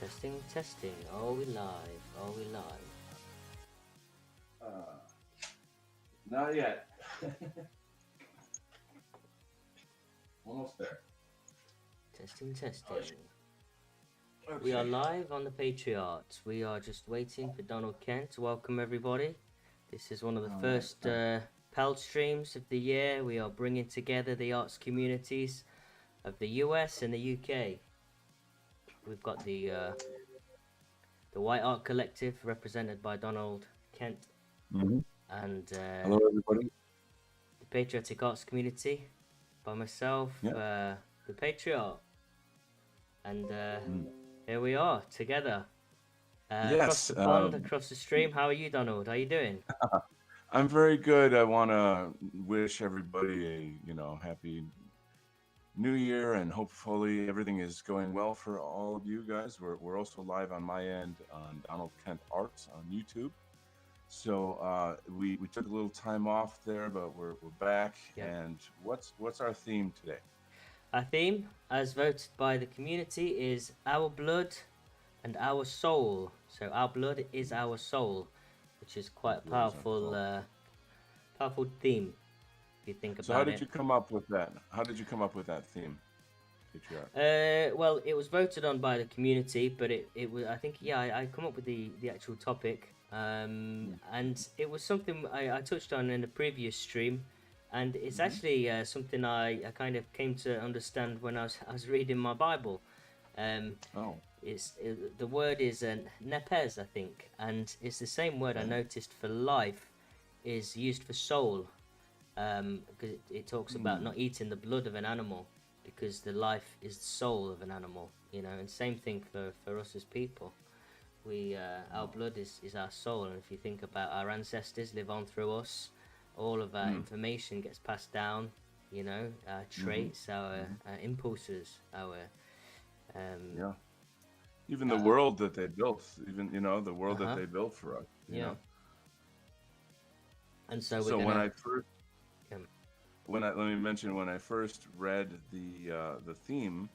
Testing, testing. Are we live? Are we live? Uh, Not yet. Almost there. Testing, Oh, testing. We are okay. live on the PatrioT. We are just waiting for Donald Kent. Welcome, everybody. This is one of the Oh, nice, first nice. PAL streams of the year. We are bringing together the arts communities of the US and the UK. We've got the White Art Collective, represented by Donald Kent, Mm-hmm. and Hello, everybody. the Patriotic Arts community by myself, Yeah. the PatrioT. And Mm. here we are together across Yes, the pond, across the stream. How are you, Donald? How are you doing? I'm very good. I want to wish everybody happy New Year, and hopefully everything is going well for all of you guys. We're also live on my end on Donald Kent Arts on YouTube. So we took a little time off there, but we're back. Yep. And what's our theme today? Our theme, as voted by the community, is our blood and our soul. So our blood is our soul, which is quite a Blood is our powerful, soul. powerful theme if you think So how about did it. you come up with that? How did you come up with that theme, PatriArt? Well, it was voted on by the community, but it was, I think, yeah, I come up with the actual topic, and it was something I touched on in the previous stream, and it's Mm-hmm. actually something I kind of came to understand when I was reading my Bible. Oh, The word is nepes, I think, and it's the same word I okay. noticed for life is used for soul, because it talks about not eating the blood of an animal because the life is the soul of an animal, and same thing for us as people. Our Oh. blood is our soul, and if you think about our ancestors live on through us, all of our Mm. information gets passed down, our Mm-hmm. traits, our Mm-hmm. impulses, our um Yeah. Even the uh, world that they built, even the world that uh-huh, they built for us. yeah. And so we're So when gonna I first, um, let me mention, when I first read the theme,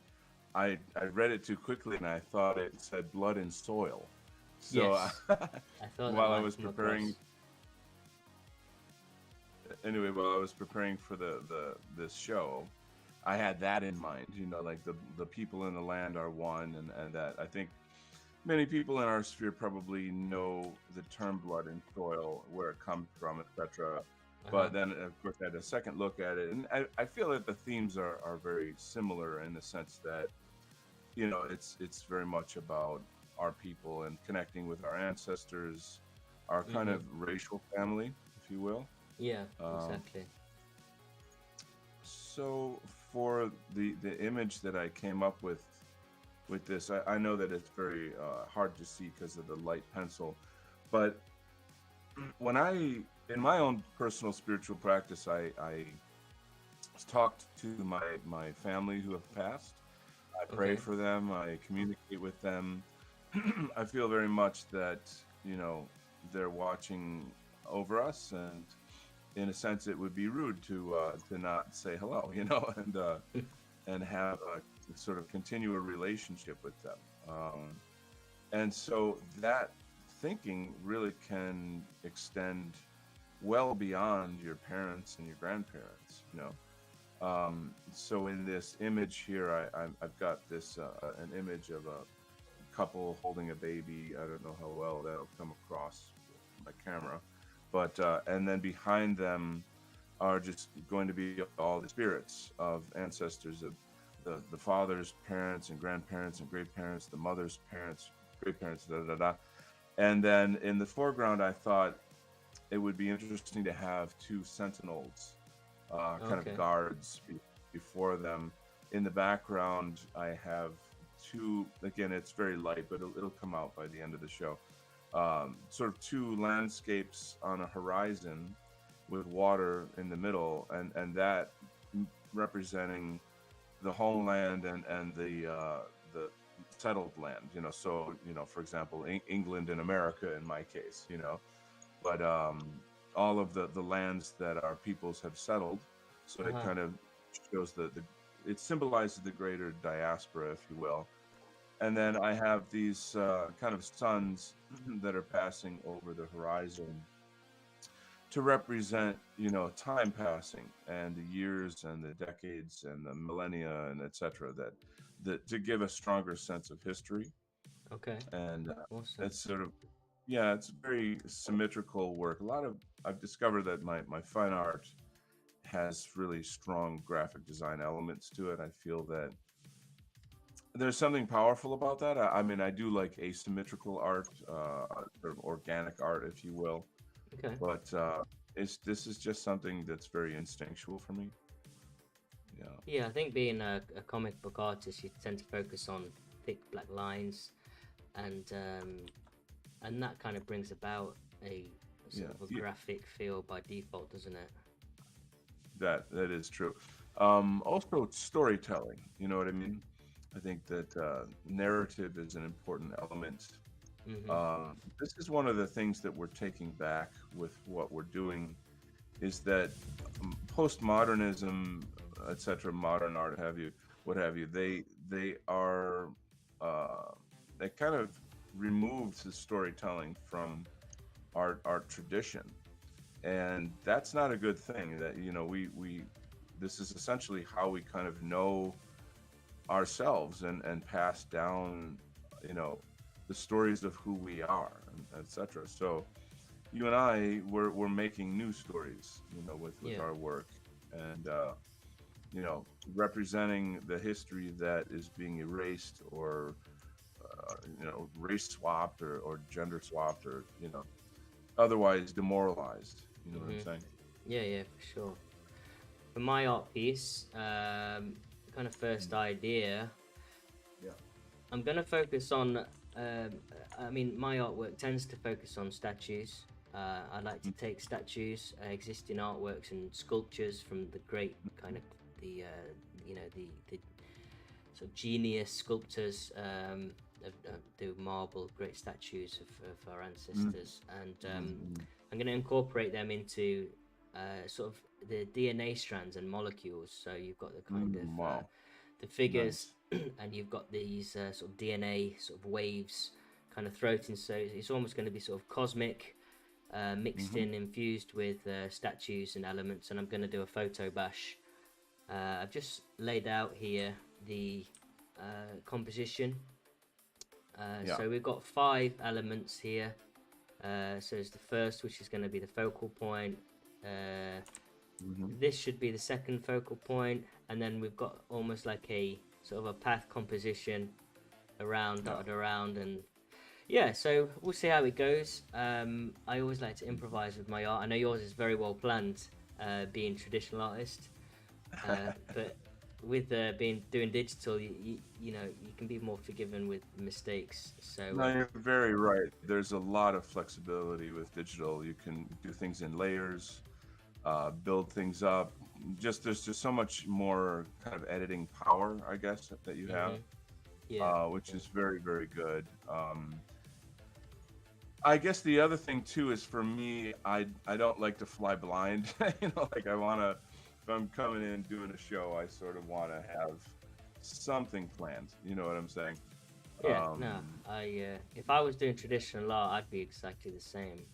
I read it too quickly and I thought it said blood and soil. So yes, I thought that while I might was come preparing, across. anyway, while I was preparing for the this show, I had that in mind. Like the people in the land are one, and that I think many people in our sphere probably know the term blood and soil, where it comes from, etc. Uh-huh. But then, of course, I had a second look at it, and I feel that the themes are very similar in the sense that it's very much about our people and connecting with our ancestors, our kind Mm-hmm. of racial family, if you will. Yeah, Um, exactly. so for the image that I came up with this, I know that it's very hard to see because of the light pencil, but when in my own personal spiritual practice, I talked to my family who have passed. I pray Okay. for them. I communicate with them. I feel very much that they're watching over us, and in a sense, it would be rude to not say hello, and have a sort of continue a relationship with them. And so that thinking really can extend well beyond your parents and your grandparents. So in this image here, I've got this an image of a couple holding a baby. I don't know how well that'll come across with my camera, but and then behind them are just going to be all the spirits of ancestors, of the father's parents and grandparents and great parents, the mother's parents, great parents, da da da. And then in the foreground, I thought it would be interesting to have two sentinels, kind of Okay. guards before them. In the background, I have two. Again, it's very light, but it'll come out by the end of the show. Sort of two landscapes on a horizon with water in the middle, and that representing the homeland and the settled land. So for example, England and America in my case. But all of the lands that our peoples have settled. So it Uh-huh. kind of shows it symbolizes the greater diaspora, if you will. And then I have these kind of suns that are passing over the horizon to represent, time passing and the years and the decades and the millennia and etc. That to give a stronger sense of history. Okay. And Awesome. it's sort of, yeah, it's very symmetrical work. A lot of I've discovered that my fine art has really strong graphic design elements to it. I feel that there's something powerful about that. I mean, I do like asymmetrical art, sort of organic art, if you will. Okay. But this is just something that's very instinctual for me. Yeah, Yeah, I think being a comic book artist, you tend to focus on thick black lines, and that kind of brings about a sort yeah, of a yeah, graphic feel by default, doesn't it? that is true. Also, storytelling. You know what I mean? I think that narrative is an important element. Mm-hmm. This is one of the things that we're taking back with what we're doing is that postmodernism, etc., modern art, have you, what have you, they are uh, they kind of removed the storytelling from art tradition, and that's not a good thing. That we this is essentially how we kind of know ourselves and pass down, you know, the stories of who we are, and etc. So you and I we're making new stories, with Yeah. our work, and representing the history that is being erased or race swapped or gender swapped or otherwise demoralized. You know what I'm Mm-hmm. saying? Yeah, yeah, for sure. For my art piece, kind of first Mm. idea, Yeah. I'm gonna focus on. I mean, my artwork tends to focus on statues. I like to Mm. take statues, existing artworks, and sculptures from the great kind of the the sort of genius sculptors do marble great statues of our Mm. ancestors, and Mm. I'm going to incorporate them into sort of the DNA strands and molecules. So you've got the kind of Wow. the figures, Nice. and you've got these sort of DNA sort of waves kind of throating. So it's almost going to be sort of cosmic. Mixed Hmm. in, infused with statues and elements, and I'm going to do a photo bash. I've just laid out here the composition. Yeah. So we've got 5 elements here. So it's the first, which is going to be the focal point. Uh, Hmm. this should be the second focal point, and then we've got almost like a sort of a path composition around, Yeah. dotted around, and yeah. So we'll see how it goes. I always like to improvise with my art. I know yours is very well planned, being traditional artist. But with being doing digital, you know you can be more forgiven with mistakes. So No, you're very right. There's a lot of flexibility with digital. You can do things in layers, build things up. Just there's just so much more kind of editing power, I guess, that you have, yeah, which yeah, is very, very good. I guess the other thing too is for me, I don't like to fly blind. Like I want to, if I'm coming in doing a show, I sort of want to have something planned. You know what I'm saying? yeah. No, Um, I if I was doing traditional art, I'd be exactly the same.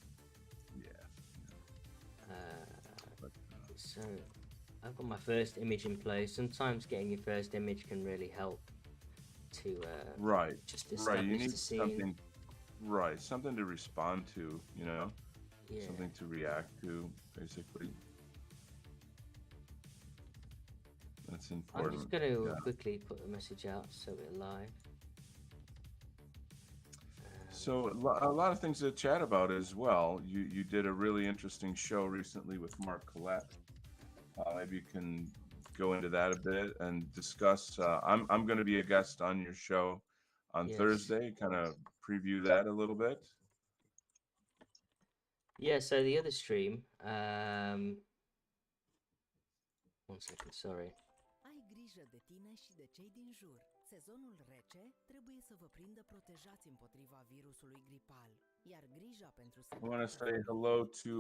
yeah. Uh, But, so I've got my first image in place. Sometimes getting your first image can really help to right, just right. You establish need the scene. something, right? Something to respond to. Yeah, Something to react to. Basically, that's I'm just important. going to Yeah. quickly put a message out so we're live. Um, So a lot of things to chat about as well. You did a really interesting show recently with Mark Collette. Maybe you can go into that a bit and discuss. I'm going to be a guest on your show on yes. Thursday. Kind of preview that a little bit. Yeah, so the other stream, 1 second, sorry. Ai grijă de tine și de cei din jur. Sezonul rece trebuie să vă prindă protejați împotriva virusului gripal, iar grija pentru I want to sănătatea say hello copiilor to este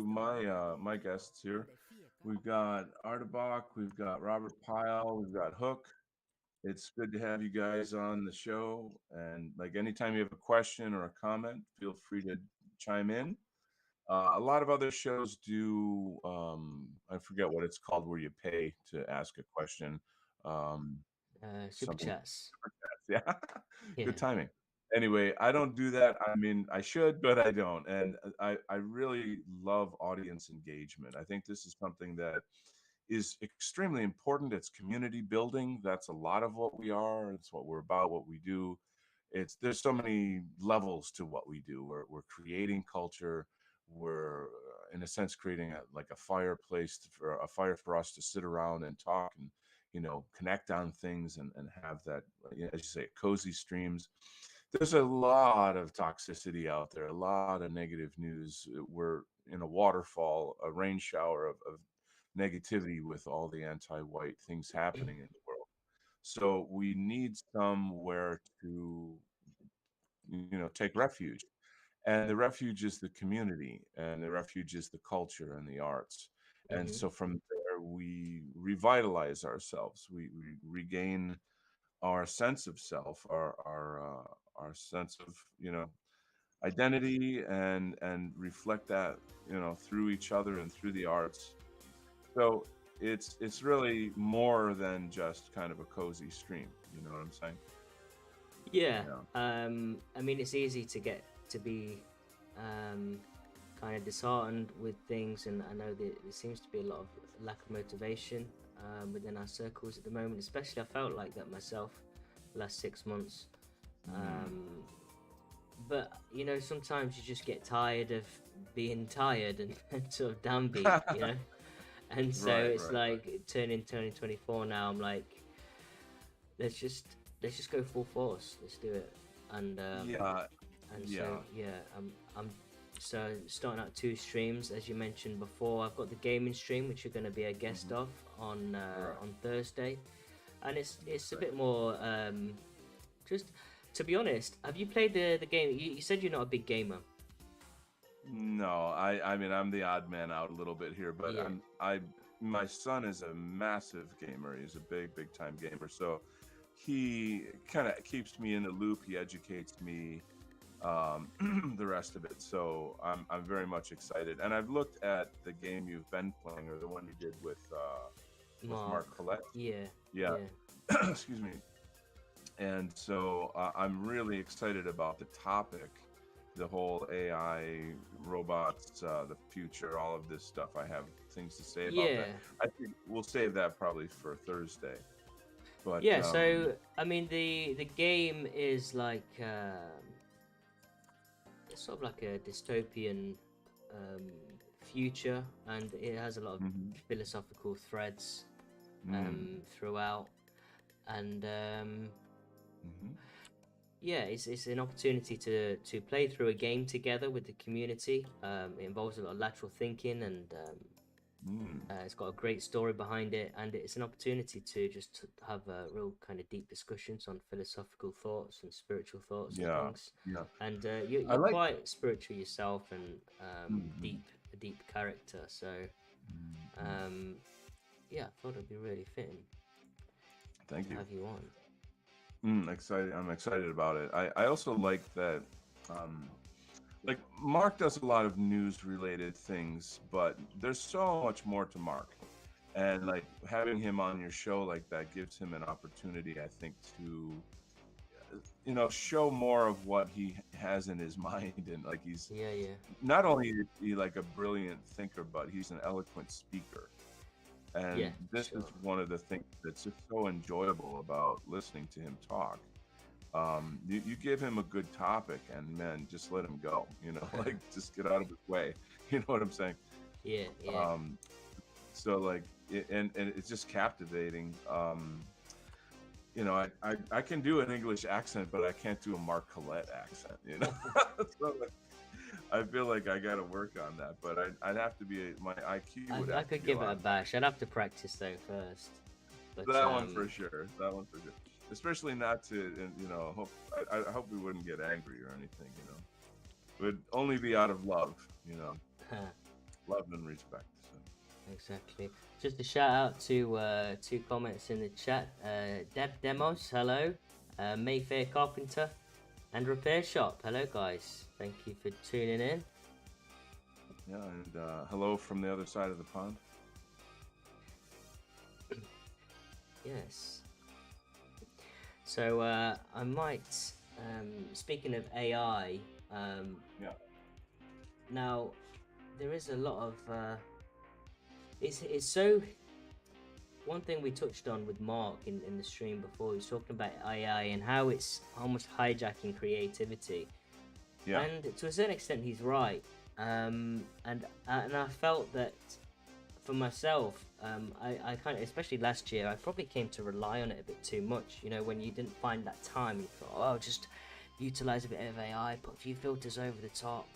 my prioritară, guests here. de fiecare. We've got Artebach, we've got Robert Pyle, we've got Hook. It's good to have you guys on the show. And like anytime you have a question or a comment, feel free to chime in. A lot of other shows do, I forget what it's called, where you pay to ask a question. Um, Super something, chats. yeah, Yeah. good timing. Anyway, I don't do that. I mean, I should, but I don't. And I really love audience engagement. I think this is something that is extremely important. It's community building. That's a lot of what we are. It's what we're about, what we do. It's there's so many levels to what we do. We're creating culture. We're in a sense creating like a fireplace for a fire for us to sit around and talk and connect on things and have that, as you say, cozy streams. There's a lot of toxicity out there, a lot of negative news. We're in a waterfall, a rain shower of negativity with all the anti-white things happening in the world. So we need somewhere to, take refuge. And the refuge is the community, and the refuge is the culture and the arts. And Hmm. so from there, we revitalize ourselves. We regain our sense of self, our sense of identity, and reflect that through each other and through the arts. So it's really more than just kind of a cozy stream. You know what I'm saying? Yeah. Yeah. I mean, it's easy to get to be um, kind of disheartened with things, and I know that there seems to be a lot of lack of motivation within our circles at the moment. Especially, I felt like that myself the last 6 months. Mm. But sometimes you just get tired of being tired and sort of downbeat, and so Right, it's right, right. like turning 24 now. I'm like, let's just go full force. Let's do it. And Yeah, and so yeah. yeah, I'm so starting out 2 streams as you mentioned before. I've got the gaming stream, which you're going to be a guest Hmm. of on Right, on Thursday, and it's a right. bit more just to be honest. Have you played the game? You said you're not a big gamer. No, I mean I'm the odd man out a little bit here, but Yeah. my son is a massive gamer. He's a big time gamer. So he kind of keeps me in the loop. He educates me, the rest of it. So I'm very much excited. And I've looked at the game you've been playing, or the one you did with Mark. Mark Collette. Yeah. Yeah. Yeah. Excuse me. And so I'm really excited about the topic, the whole AI, robots, the future, all of this stuff. I have things to say about Yeah. that. I think we'll save that probably for Thursday. But Yeah. So I mean, the game is like it's sort of like a dystopian um, future, and it has a lot of mhm, philosophical threads mm, throughout, and mhm, yeah, it's an opportunity to play through a game together with the community. It involves a lot of lateral thinking, and mm. it's got a great story behind it, and it's an opportunity to just have real kind of deep discussions on philosophical thoughts and spiritual thoughts and Yeah, things. yeah. And I you're like. quite spiritual yourself, and Mhm, a deep character. So mhm. um, yeah, I thought it'd be really fitting Thank to you. have you on. Excited. I'm excited about it. I also like that. Um, like Mark does a lot of news related things, but there's so much more to Mark. And like having him on your show like that gives him an opportunity, I think, to show more of what he has in his mind. And like he's Yeah, yeah, not only is he like a brilliant thinker, but he's an eloquent speaker. yeah, And this is sure. one of the things that's just so enjoyable about listening to him talk. You give him a good topic, and man, just let him go. Like just get out of his way. You know what I'm saying? Yeah, yeah. Um, so like, and it's just captivating. I can do an English accent, but I can't do a Mark Collette accent. So like, I feel like I got to work on that. But I'd have to be my IQ would I have to could be a give it a lot bash. I'd have to practice though first. But That one for sure. That one for sure. Especially not to, hope I hope we wouldn't get angry or anything. It would only be out of love, love and respect. So. Exactly. Just a shout out to two comments in the chat. Deb Demos, hello. Mayfair Carpenter and Repair Shop, hello guys. Thank you for tuning in. Yeah, and hello from the other side of the pond. Yes. So I might, speaking of AI, Yeah. now there is a lot of it's so. One thing we touched on with Mark in the stream before, he was talking about AI and how it's almost hijacking creativity. Yeah. And to a certain extent, he's right. And I felt that for myself, I kind of, especially last year, I probably came to rely on it a bit too much. You know, when you didn't find that time, you thought, oh, just utilize a bit of AI, put a few filters over the top,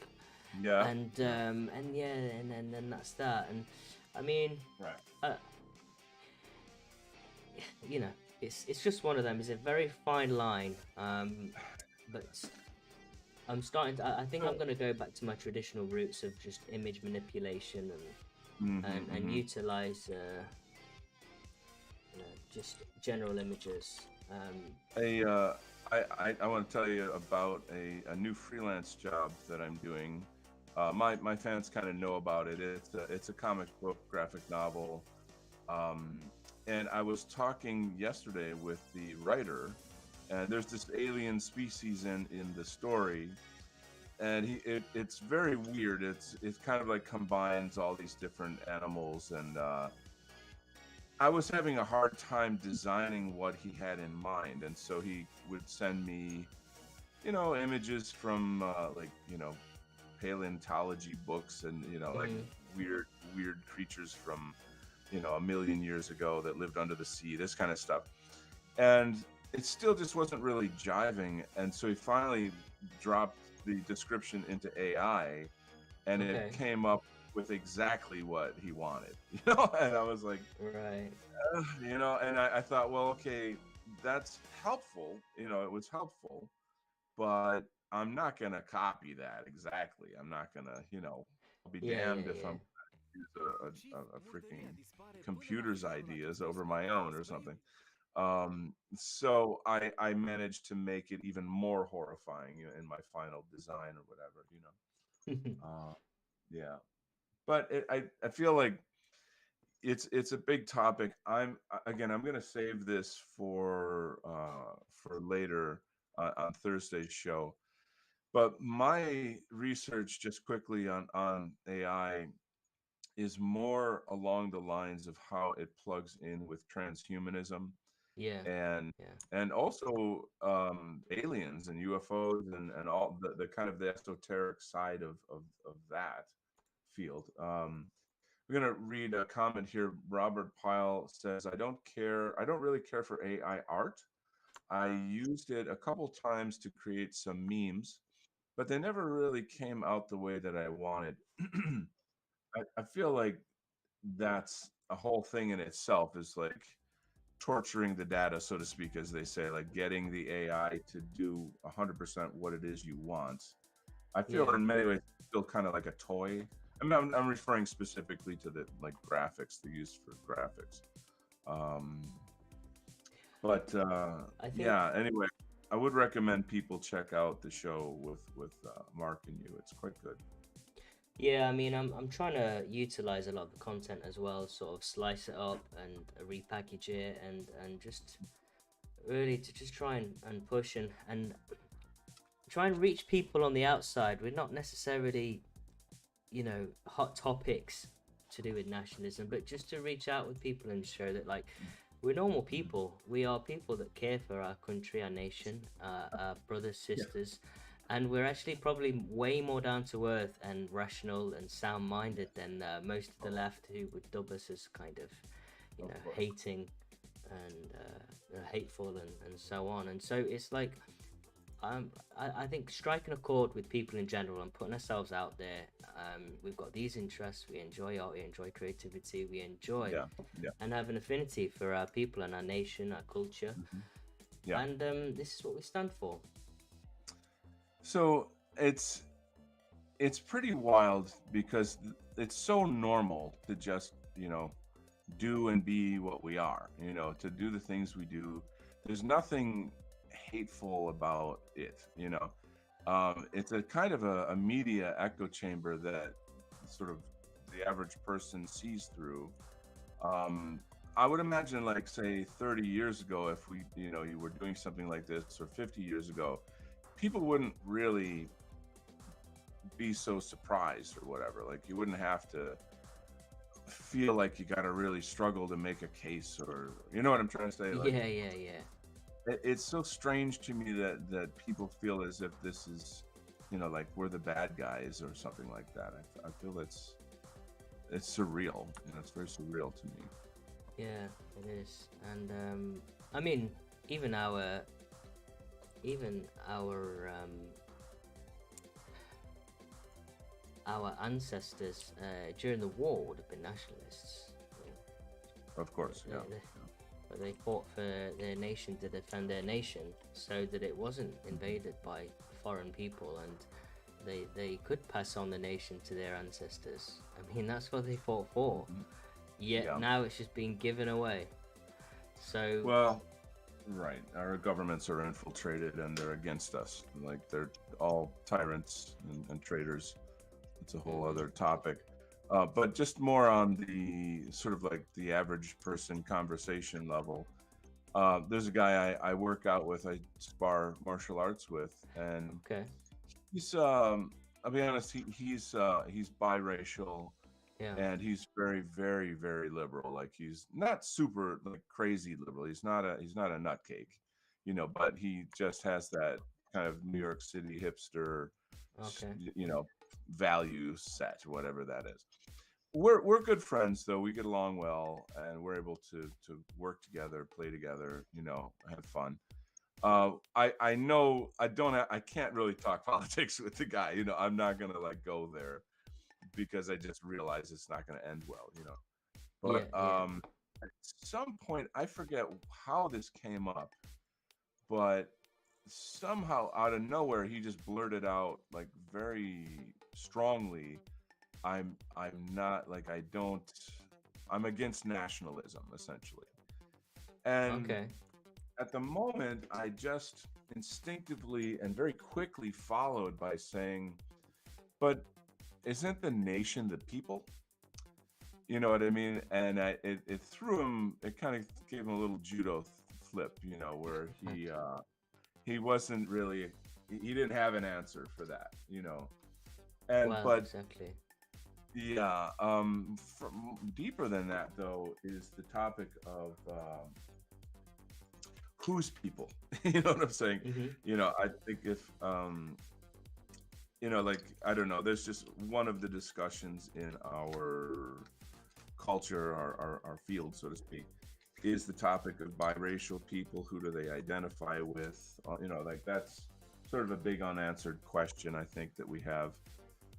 Yeah. and then that's that. And I mean, Right. you know, it's just one of them. It's a very fine line. But I'm starting to, I think I'm going to go back to my traditional roots of just image manipulation and utilize just general images. I want to tell you about a new freelance job that I'm doing. My fans kind of know about it. It's a comic book graphic novel. And I was talking yesterday with the writer, and there's this alien species in the story, and it's very weird. It's kind of like combines all these different animals, and I was having a hard time designing what he had in mind, and so he would send me, images from paleontology books, and like weird creatures from a million years ago that lived under the sea, this kind of stuff. And it still just wasn't really jiving. And so he finally dropped the description into AI, and it came up with exactly what he wanted, and I was like, right. And I thought, well, okay, that's helpful. It was helpful, but I'm not going to copy that exactly. I'm not going to, I'll be damned if I'm use a freaking computer's ideas over my own or something. So I managed to make it even more horrifying in my final design or whatever. Yeah, but I feel like it's a big topic. I'm going to save this for later on Thursday's show. But my research, just quickly on AI, is more along the lines of how it plugs in with transhumanism Yeah. and Yeah. and also aliens and UFOs and all the kind of the esoteric side of that field. We're gonna read a comment here. Robert Pyle says, I don't really care for AI art. I used it a couple times to create some memes, but they never really came out the way that I wanted. I feel like that's a whole thing in itself, is like torturing the data, so to speak, as they say, like getting the AI to do 100% what it is you want. I feel in many ways still kind of like a toy. I'm referring specifically to the like graphics they use for graphics. But I think, yeah, anyway, I would recommend people check out the show with Mark and you. It's quite good. yeah, I mean, I'm trying to utilize a lot of the content as well, sort of slice it up and repackage it, and just really to just try and push and try and reach people on the outside with not necessarily, hot topics to do with nationalism, but just to reach out with people and show that, like, we're normal people. We are people that care for our country, our nation, our brothers, sisters, and we're actually probably way more down to earth and rational and sound-minded than most of the left, who would dub us as kind of, hating and hateful and so on. And so it's like, I think striking a chord with people in general and putting ourselves out there. We've got these interests. We enjoy art. We enjoy creativity. We enjoy and have an affinity for our people and our nation, our culture. And this is what we stand for. So it's pretty wild because it's so normal to just you know, do and be what we are, to do the things we do. There's nothing hateful about it, it's a kind of a media echo chamber that sort of the average person sees through. um, I would imagine, like, say 30 years ago, if you were doing something like this, or 50 years ago, people wouldn't really be so surprised or whatever. Like, you wouldn't have to feel like you got to really struggle to make a case, or you know what I'm trying to say. Like, Yeah. it's so strange to me that people feel as if this is, like we're the bad guys or something like that. I feel it's surreal. It's very surreal to me. Yeah, it is. And I mean, even our even our ancestors during the war would have been nationalists. Of course, yeah. But they fought for their nation, to defend their nation, so that it wasn't invaded by foreign people, and they could pass on the nation to their ancestors. I mean, that's what they fought for. Yet Yeah. now it's just being given away. So Well, right. Our governments are infiltrated and they're against us. Like, they're all tyrants and traitors. It's a whole other topic. But just more on the sort of like the average person conversation level. There's a guy I work out with, I spar martial arts with, and okay, he's I'll be honest, he's biracial, yeah, and he's very, very, very liberal. Like, he's not super like crazy liberal. He's not a nutcake, but he just has that kind of New York City hipster, okay, value set, whatever that is. We're good friends, though. We get along well, and we're able to work together, play together, have fun. I know I can't really talk politics with the guy. I'm not gonna like go there, because I just realize it's not gonna end well. But yeah. at some point, I forget how this came up, but somehow out of nowhere, he just blurted out, like, very strongly, I'm not, like, I don't I'm against nationalism, essentially. And Okay, at the moment, I just instinctively and very quickly followed by saying, but isn't the nation the people? You know what I mean? And it threw him. It kind of gave him a little judo flip, where he wasn't really, he didn't have an answer for that, And well, but exactly. yeah, from deeper than that, though, is the topic of whose people. You know what I'm saying? Mm-hmm. I think if like, I don't know, there's just one of the discussions in our culture, our field, so to speak, is the topic of biracial people. Who do they identify with? Like, that's sort of a big unanswered question, I think, that we have.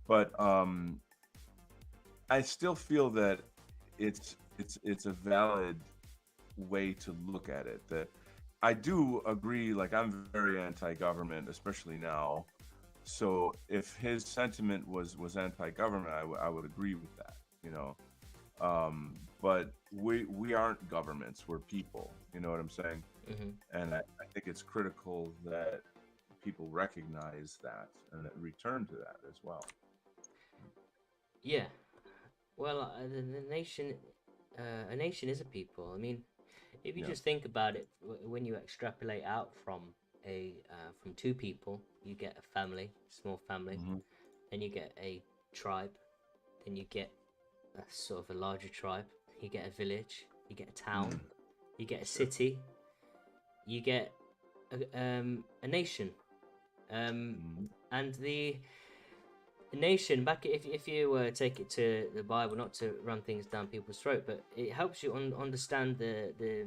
But I still feel that it's a valid way to look at it. That I do agree. Like, I'm very anti-government, especially now. So if his sentiment was anti-government, I would agree with that. But we aren't governments. We're people. You know what I'm saying? Mm-hmm. And I think it's critical that people recognize that and that return to that as well. Yeah. Well, a nation is a people. I mean, if you Yeah. just think about it, when you extrapolate out from two people, you get a family, small family, Mm-hmm. then you get a tribe, then you get a sort of a larger tribe, you get a village, you get a town, you get a city, you get a nation, and the nation back. If you take it to the Bible, not to run things down people's throat, but it helps you understand the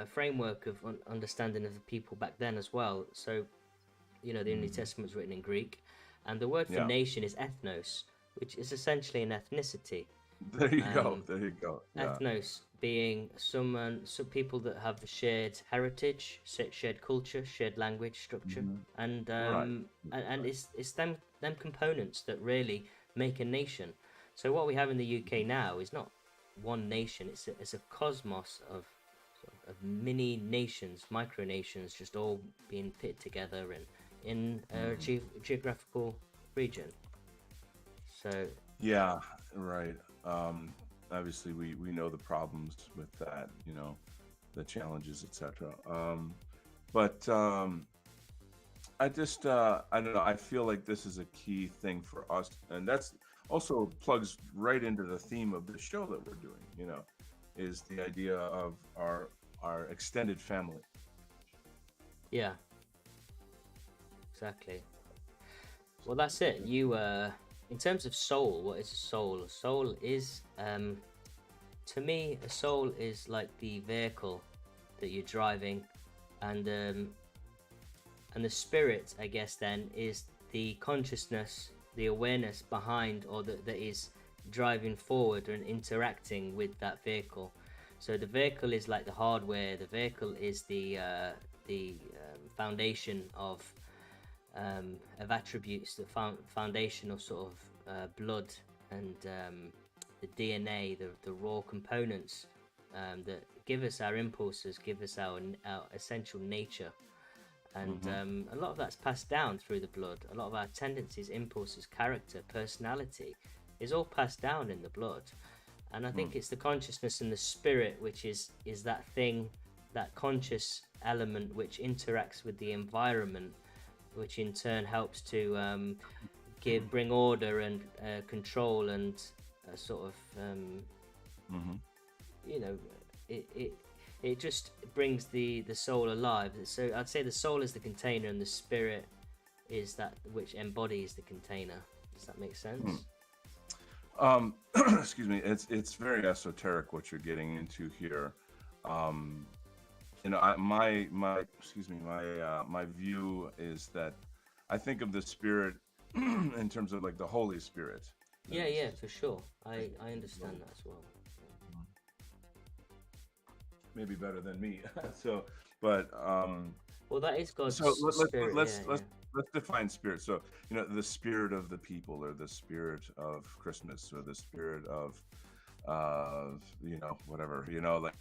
framework of understanding of the people back then as well. So, the New Testament was written in Greek, and the word for Yeah. nation is ethnos, which is essentially an ethnicity. There you go. There you go. Yeah. Ethnos being some people that have a shared heritage, shared culture, shared language structure, and Right. and it's them components that really make a nation. So what we have in the UK now is not one nation. It's a cosmos of of mini nations, micronations, just all being put together and in a Hmm. geographical region. So Yeah, right. Um, Obviously, we know the problems with that, you know, the challenges, etc. But I just I don't know. I feel like this is a key thing for us, and that's also plugs right into the theme of the show that we're doing. You know, is the idea of our extended family. yeah, exactly. Well, that's it. You in terms of soul, what is a soul? A soul is to me, a soul is like the vehicle that you're driving, and the spirit, I guess, then is the consciousness, the awareness behind, or that is driving forward and interacting with that vehicle. So the vehicle is like the hardware. The vehicle is the foundation of attributes, the foundation of sort of blood and the DNA, the raw components that give us our impulses, give us our essential nature. And Hmm. a lot of that's passed down through the blood. A lot of our tendencies, impulses, character, personality is all passed down in the blood. And I think it's the consciousness and the spirit, which is that thing, that conscious element which interacts with the environment, which in turn helps to bring order and control and sort of Hmm. you know it it just brings the soul alive. So I'd say the soul is the container and the spirit is that which embodies the container. Does that make sense? Excuse me. It's very esoteric what you're getting into here. Um, you know, my excuse me, my view is that I think of the spirit in terms of like the Holy Spirit. Yeah, As, yeah, for sure. I well, understand that as well. maybe better than me. So, but Well, that is so God's spirit. Yeah, yeah, let's define spirit. So, you know, the spirit of the people, or the spirit of Christmas, or the spirit of you know, whatever, you know, like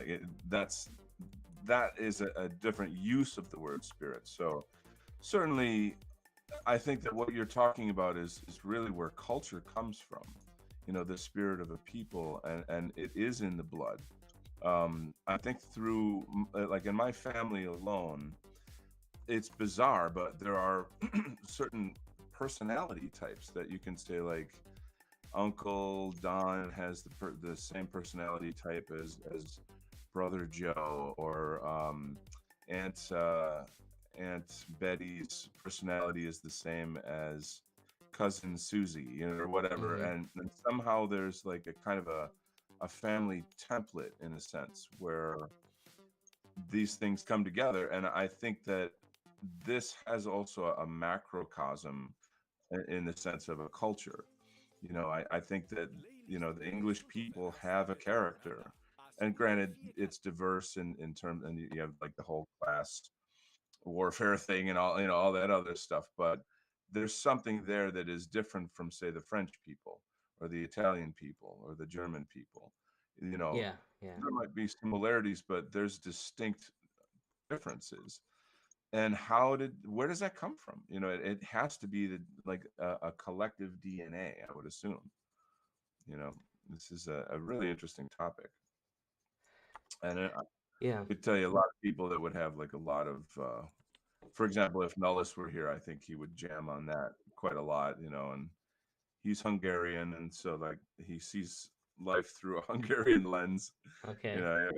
that is a different use of the word spirit. So certainly I think that what you're talking about is really where culture comes from. You know, the spirit of a people, and it is in the blood. I think through like in my family alone, it's bizarre, but there are certain personality types that you can say, like Uncle Don has the same personality type as Brother Joe, or Aunt Aunt Betty's personality is the same as Cousin Susie, you know, or whatever. mm-hmm. And somehow there's like a kind of a family template in a sense where these things come together. And I think that this has also a macrocosm in the sense of a culture. You know, I think that, you know, the English people have a character. And granted, it's diverse in terms, and you have like the whole class warfare thing and all, you know, all that other stuff. But there's something there that is different from, say, the French people, or the Italian people, or the German people. You know, Yeah, yeah, there might be similarities, but there's distinct differences. And where does that come from? You know, it has to be like a collective DNA, I would assume. You know, this is a really interesting topic. And I yeah. could tell you a lot of people that would have like a lot of, for example, if Nullis were here, I think he would jam on that quite a lot, you know, and he's Hungarian. And so like he sees life through a Hungarian lens. You Okay. know,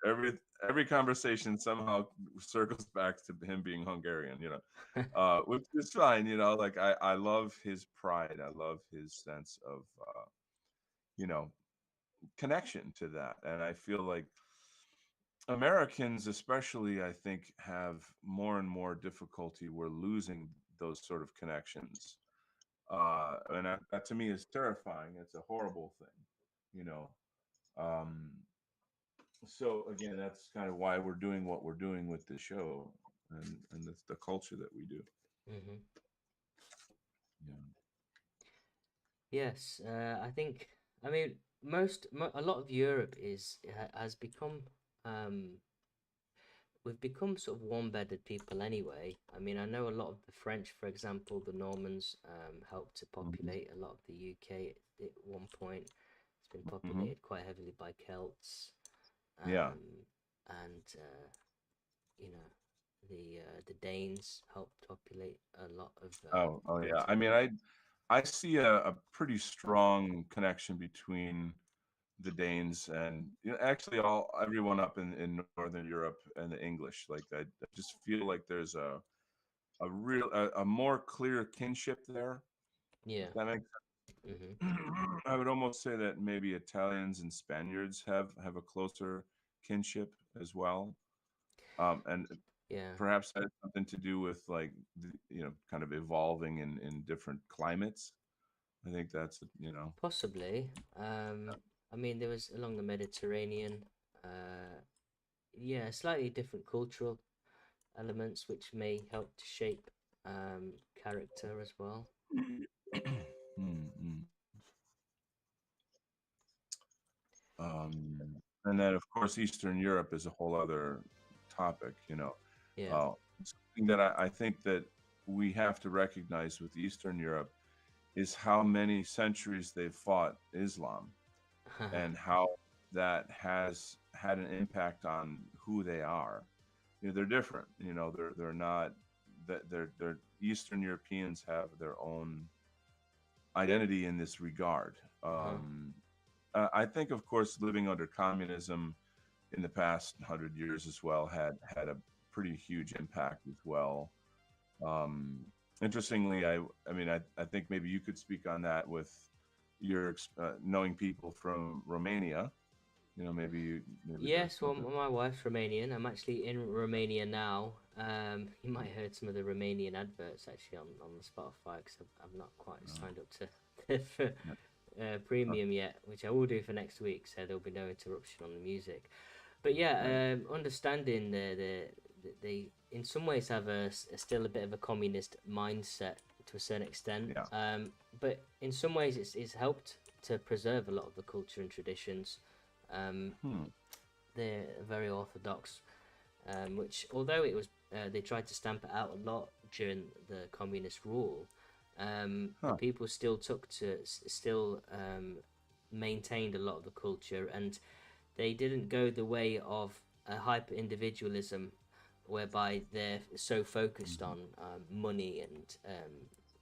every every conversation somehow circles back to him being Hungarian, you know, which is fine. You know, like I love his pride. I love his sense of, you know, connection to that. And I feel like Americans, especially, I think, have more and more difficulty. We're losing those sort of connections. And that to me is terrifying. It's a horrible thing, you know. Um, so again, that's kind of why we're doing what we're doing with the show, and that's the culture that we do. Mm-hmm. Yeah. Yes, I think. I mean, a lot of Europe has become um we've become sort of warm-bedded people anyway. I mean, I know a lot of the French, for example, the Normans helped to Hmm. populate a lot of the UK at one point. It's been Hmm. populated quite heavily by Celts, Yeah. and you know, the Danes helped populate a lot of Oh, yeah. I Britain. mean, I see a pretty strong connection between the Danes and actually all everyone up in Northern Europe and the English. Like I just feel like there's a more clear kinship there. Yeah. If that makes Hmm. sense. I would almost say that maybe Italians and Spaniards have a closer kinship as well. And Yeah. perhaps that has something to do with like kind of evolving in different climates. I think that's. Possibly. I mean, there was along the Mediterranean. Uh, yeah, slightly different cultural elements which may help to shape character as well. Mm, and then of course Eastern Europe is a whole other topic. Yeah. Uh, Something that I think that we have to recognize with Eastern Europe is how many centuries they've fought Islam and how that has had an impact on who they are. They're different. They're not that they're Eastern Europeans have their own identity in this regard. Uh-huh. I think, of course, living under communism in the past 100 years as well had a pretty huge impact as well. Um, Interestingly, I mean, I think maybe you could speak on that with your knowing people from Romania. Maybe there's Yes, well, something. my wife's Romanian. I'm actually in Romania now. You might have heard some of the Romanian adverts actually on the Spotify because I've not quite Uh, signed up to for yeah. Uh, premium yet, which I will do for next week, so there'll be no interruption on the music. But right. yeah, understanding they in some ways have still a bit of a communist mindset to a certain extent. Yeah. But in some ways, it's helped to preserve a lot of the culture and traditions. Um, Hmm. they're very orthodox, which although it was they tried to stamp it out a lot during the communist rule, the Huh. people still still maintained a lot of the culture, and they didn't go the way of a hyper individualism, whereby they're so focused Mhm. on money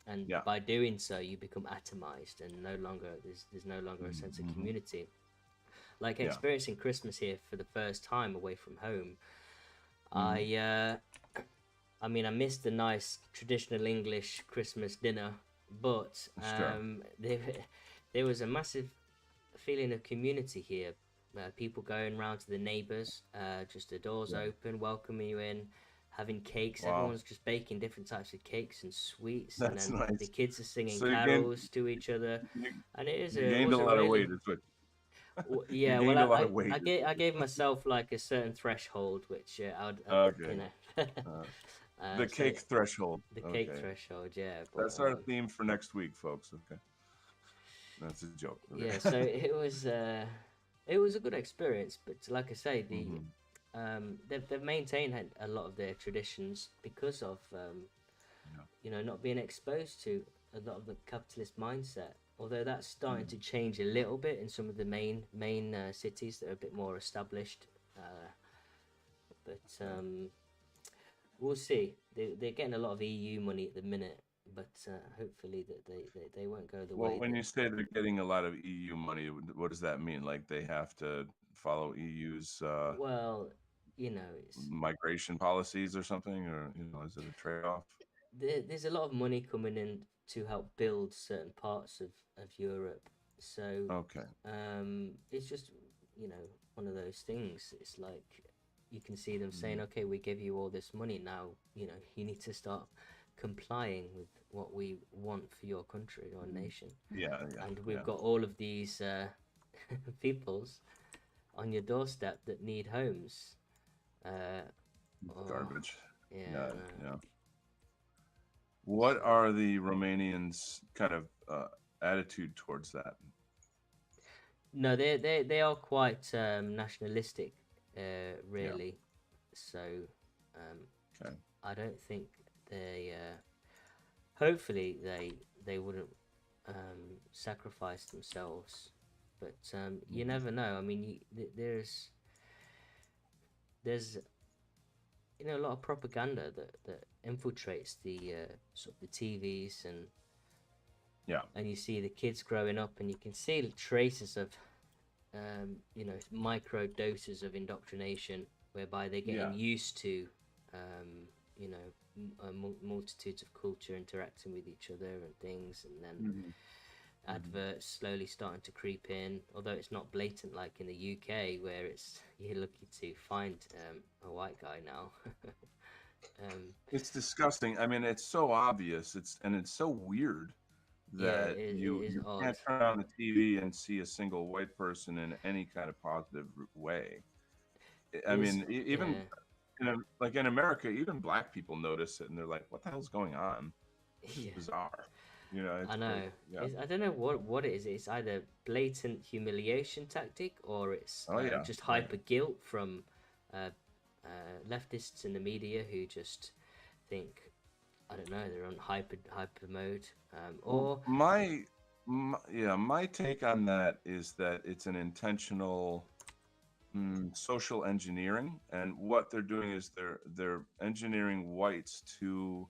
and Yeah. by doing so you become atomized and no longer there's no longer a sense of Mm-hmm. community. Like Yeah. experiencing Christmas here for the first time away from home, Hmm. I I mean I missed the nice traditional English Christmas dinner, but Sure. there was a massive feeling of community here. People going round to the neighbours, just the doors Yeah. open, welcoming you in, having cakes. Wow. Everyone's just baking different types of cakes and sweets, and That's then the nice. kids are singing So you gained carols to each other, you, and it is you a it gained a was a lot of really weight. Is what you yeah. Well, gained a lot of weight. I gave myself like a certain threshold, which I'd you Okay. know, Uh, the so cake threshold. the cake Okay. threshold, yeah. But That's our theme for next week, folks. Okay. That's a joke. yeah, so Okay. it was a good experience. But like I say, Hmm. they've maintained a lot of their traditions because of Yeah. not being exposed to a lot of the capitalist mindset. Although that's starting Mm. to change a little bit in some of the main cities that are a bit more established. But Okay. we'll see. They're getting a lot of EU money at the minute, but hopefully that they won't go the Well, way when that. you say they're getting a lot of EU money, what does that mean? Like they have to follow EU's Well, it's migration policies or something, or is it a trade-off? there's a lot of money coming in to help build certain parts of Europe. So Okay. it's just one of those things. It's like you can see them saying, Mm. "Okay, we give you all this money now. You need to start complying with what we want for your country or Mhm. nation." Yeah, yeah, And we've yeah. got all of these peoples on your doorstep that need homes. Uh, It's oh, garbage. yeah, Yeah, no. yeah. So What are the Romanians' kind of attitude towards that? No, they are quite nationalistic, Yeah. really. So um, Okay. I don't think they. Hopefully, they wouldn't sacrifice themselves, but you Mhm. never know. I mean, there's a lot of propaganda that infiltrates the sort of the TVs, Yeah. and you see the kids growing up, and you can see traces of micro doses of indoctrination whereby they're Yeah. getting used to multitudes of culture interacting with each other and things, and then Hmm. Hmm. adverts slowly starting to creep in, although it's not blatant like in the UK where it's you're lucky to find a white guy now. um, It's disgusting. I mean, it's so obvious. It's so weird yeah, that it you is you odd. can't turn on the TV and see a single white person in any kind of positive way. I Is mean, even Yeah. like in America, even black people notice it and they're like, "What the hell's going on? This is Yeah, bizarre." It's I crazy. know. Yeah. I don't know what it is. It's either blatant humiliation tactic or it's Oh yeah. just Right. hyper guilt from uh, leftists in the media who just think, I don't know, they're on hyper mode. Well, Or my take on that is that it's an intentional social engineering, and what they're doing is they're engineering whites to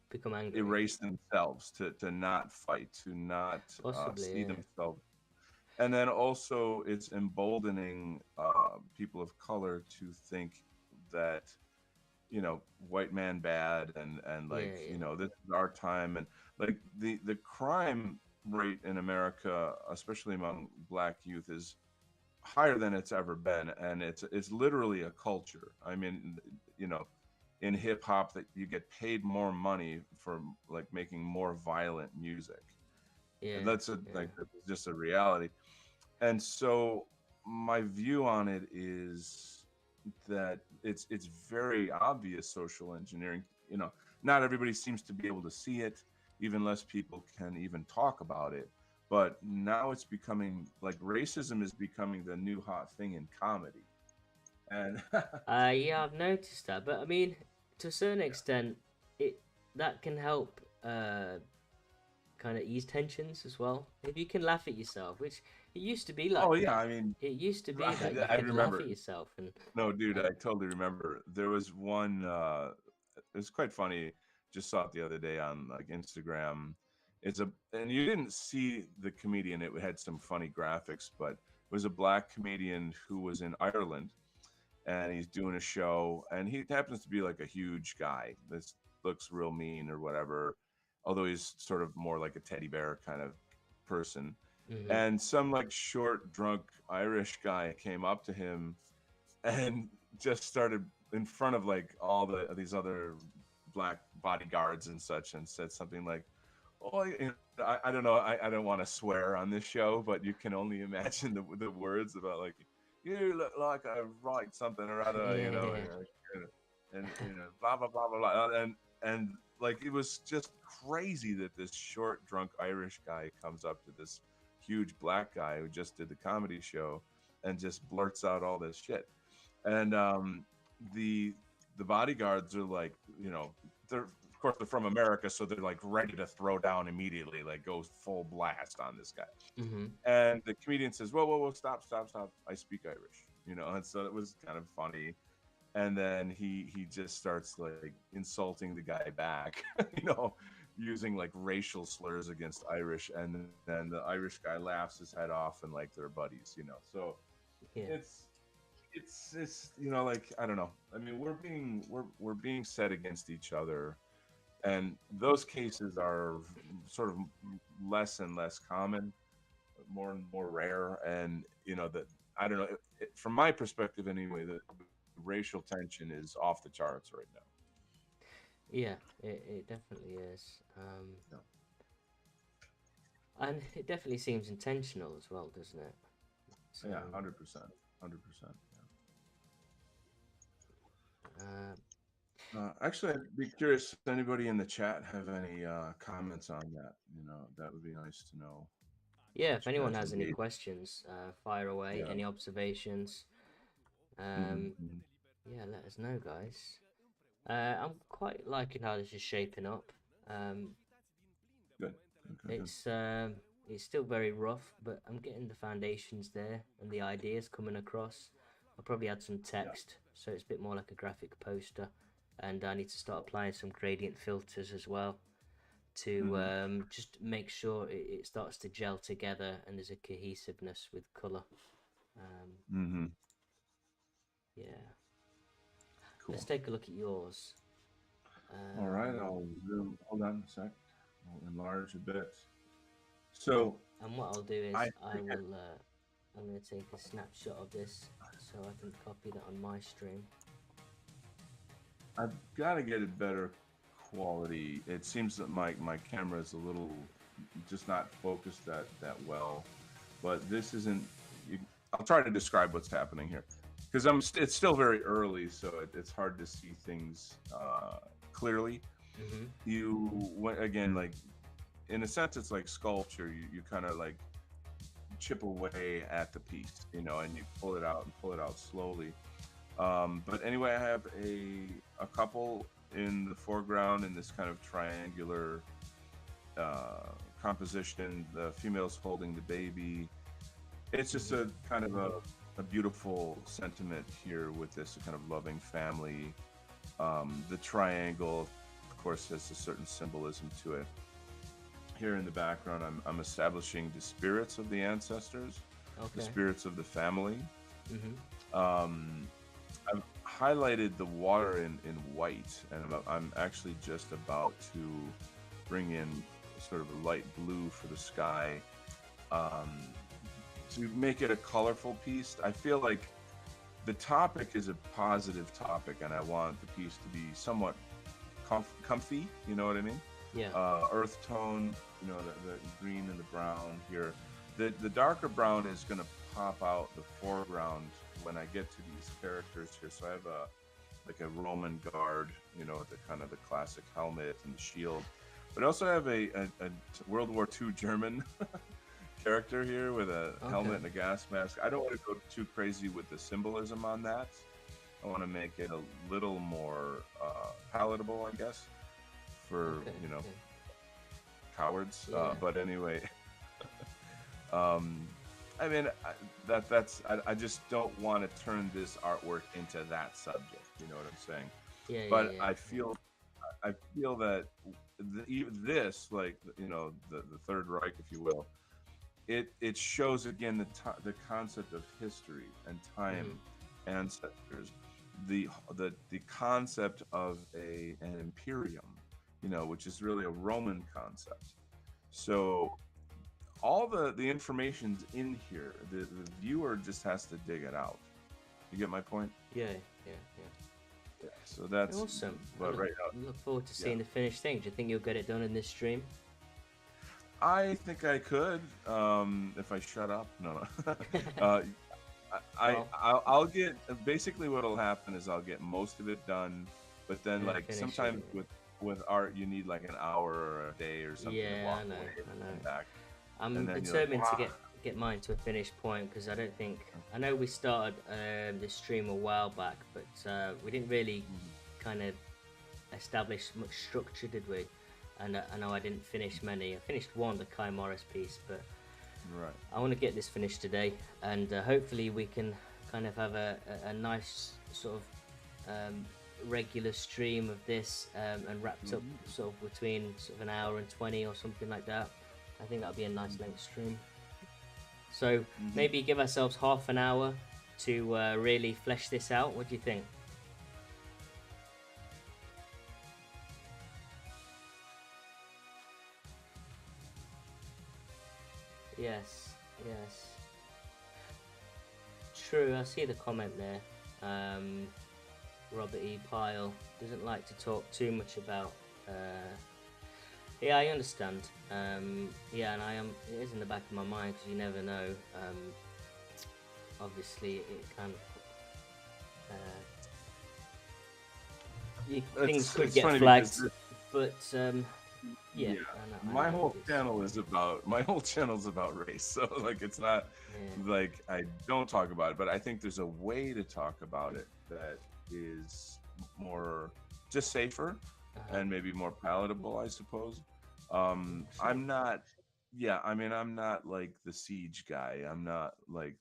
become angry. erase themselves, to not fight, to not Possibly, see yeah. themselves, and then also it's emboldening people of color to think that white man bad, and like Yeah, yeah. this is our time, and like the crime rate in America, especially among black youth, is higher than it's ever been, and it's literally a culture. I mean, you know in hip hop, that you get paid more money for like making more violent music, and Yeah, that's just a reality. And so my view on it is that it's very obvious social engineering. Not everybody seems to be able to see it, even less people can even talk about it, but now it's becoming like racism is becoming the new hot thing in comedy. And yeah. I've noticed that, but I mean, to a certain extent, it that can help kind of ease tensions as well. If you can laugh at yourself, which it used to be oh like yeah, that. I mean, It used to be that you I could laugh remember. at yourself, No, dude, and I totally remember. There was one. It was quite funny. Just saw it the other day on like Instagram. And you didn't see the comedian. It had some funny graphics, but it was a black comedian who was in Ireland, and he's doing a show, and he happens to be like a huge guy. This looks real mean or whatever, although he's sort of more like a teddy bear kind of person. hmm And some like short, drunk Irish guy came up to him and just started in front of like all these other black bodyguards and such, and said something like, "Oh, I don't know. I don't want to swear on this show, but you can only imagine the words about like, you look like I write something or other, yeah, yeah, and blah blah blah blah blah." And like it was just crazy that this short drunk Irish guy comes up to this huge black guy who just did the comedy show and just blurts out all this shit. And the the bodyguards are like, they're of course they're from America, so they're like ready to throw down immediately, like go full blast on this guy. hmm And the comedian says, "Whoa, whoa, whoa, stop, stop, stop! I speak Irish," and so it was kind of funny. And then he just starts like insulting the guy back, using like racial slurs against Irish, and then the Irish guy laughs his head off, and like they're buddies. So yeah, it's it's like I don't know. I mean, we're being set against each other, and those cases are sort of less and less common, more and more rare, and that I don't know. From my perspective, anyway, the racial tension is off the charts right now. yeah. It definitely is, Yeah, and it definitely seems intentional as well, doesn't it? So, yeah, 100%, 100%. uh, Actually, I'd be curious if anybody in the chat have any comments on that. That would be nice to know. Yeah, if you anyone guys has any engage. questions, fire away. Yeah. Any observations? Hmm. Um, yeah, let us know, guys. I'm quite liking how this is shaping up. Um, Good. Good. Good. Good. it's um, it's still very rough, but I'm getting the foundations there and the ideas coming across. I'll probably add some Yeah. text, so it's a bit more like a graphic poster. And I need to start applying some gradient filters as well to Hmm. just make sure it starts to gel together and there's a cohesiveness with color. Um, Hmm. yeah, let's Cool. take a look at yours. All right. Um, I'll hold on a sec. I'll enlarge a bit. and, So and what I'll do I is I think will I'm going to take a snapshot of this so I can copy that on my stream. I've got to get a better quality. It seems that my camera is a little just not focused that well. But this isn't. You, I'll try to describe what's happening here, because it's still very early, so it's hard to see things clearly. Mm-hmm. Again, like in a sense, it's like sculpture. You kind of like chip away at the piece, and you pull it out and pull it out slowly. But anyway, I have a couple in the foreground in this kind of triangular composition. The female's holding the baby. It's just a kind of a beautiful sentiment here with this kind of loving family. The triangle, of course, has a certain symbolism to it. Here in the background, I'm establishing the spirits of the ancestors, the Okay. spirits of the family. Mm-hmm. Um, I've highlighted the water in white, and I'm actually just about to bring in sort of a light blue for the sky, um, to make it a colorful piece. I feel like the topic is a positive topic, and I want the piece to be somewhat comfy. You know what I mean? Yeah. Earth tone, the green and the brown here. The darker brown is going to pop out the foreground when I get to these characters here. So I have a Roman guard, with the kind of the classic helmet and the shield. But I also have a World War II German character here with a helmet and a gas mask. I don't want to go too crazy with the symbolism on that. I want to make it a little more palatable, I guess, for cowards. Yeah. But anyway, I mean, I just don't want to turn this artwork into that subject. You know what I'm saying? Yeah. But Yeah. I feel that even this, like, the Third Reich, if you will, it shows again the concept of history and time, ancestors, the concept of an imperium, which is really a Roman concept. So all the information's in here. The viewer just has to dig it out. You get my point? Yeah. So that's Awesome. But right now, Look forward to seeing the finished thing. Do you think you'll get it done in this stream? I think I could, if I shut up. No. I'll get, basically what'll happen is I'll get most of it done, but then And like finish sometimes it. with art you need like an hour or a day or something to Yeah, walk I know. away and back. I'm And then you're like, determined to get mine to a finished point because I don't think I know we started this stream a while back, but we didn't really kind of establish much structure, did we? And I know I didn't finish many. I finished one, the Kai Morris piece, but Right. I want to get this finished today, and hopefully we can kind of have a nice sort of regular stream of this and wrapped up sort of between sort of an hour and 20 or something like that. I think that'll be a nice length stream. So maybe give ourselves half an hour to really flesh this out. What do you think? Yes. True, I see the comment there. Robert E. Pyle doesn't like to talk too much about. Yeah, I understand. Yeah, and it is in the back of my mind because you never know. Obviously, it can. Things could get flagged, but Yeah, Yeah, I know my what whole it is. channel is about my whole channel's about race. So like it's not Yeah. like I don't talk about it, but I think there's a way to talk about it that is more just safer Uh-huh. and maybe more palatable, I suppose. Sure. I'm not yeah, I mean I'm not like the siege guy. I'm not like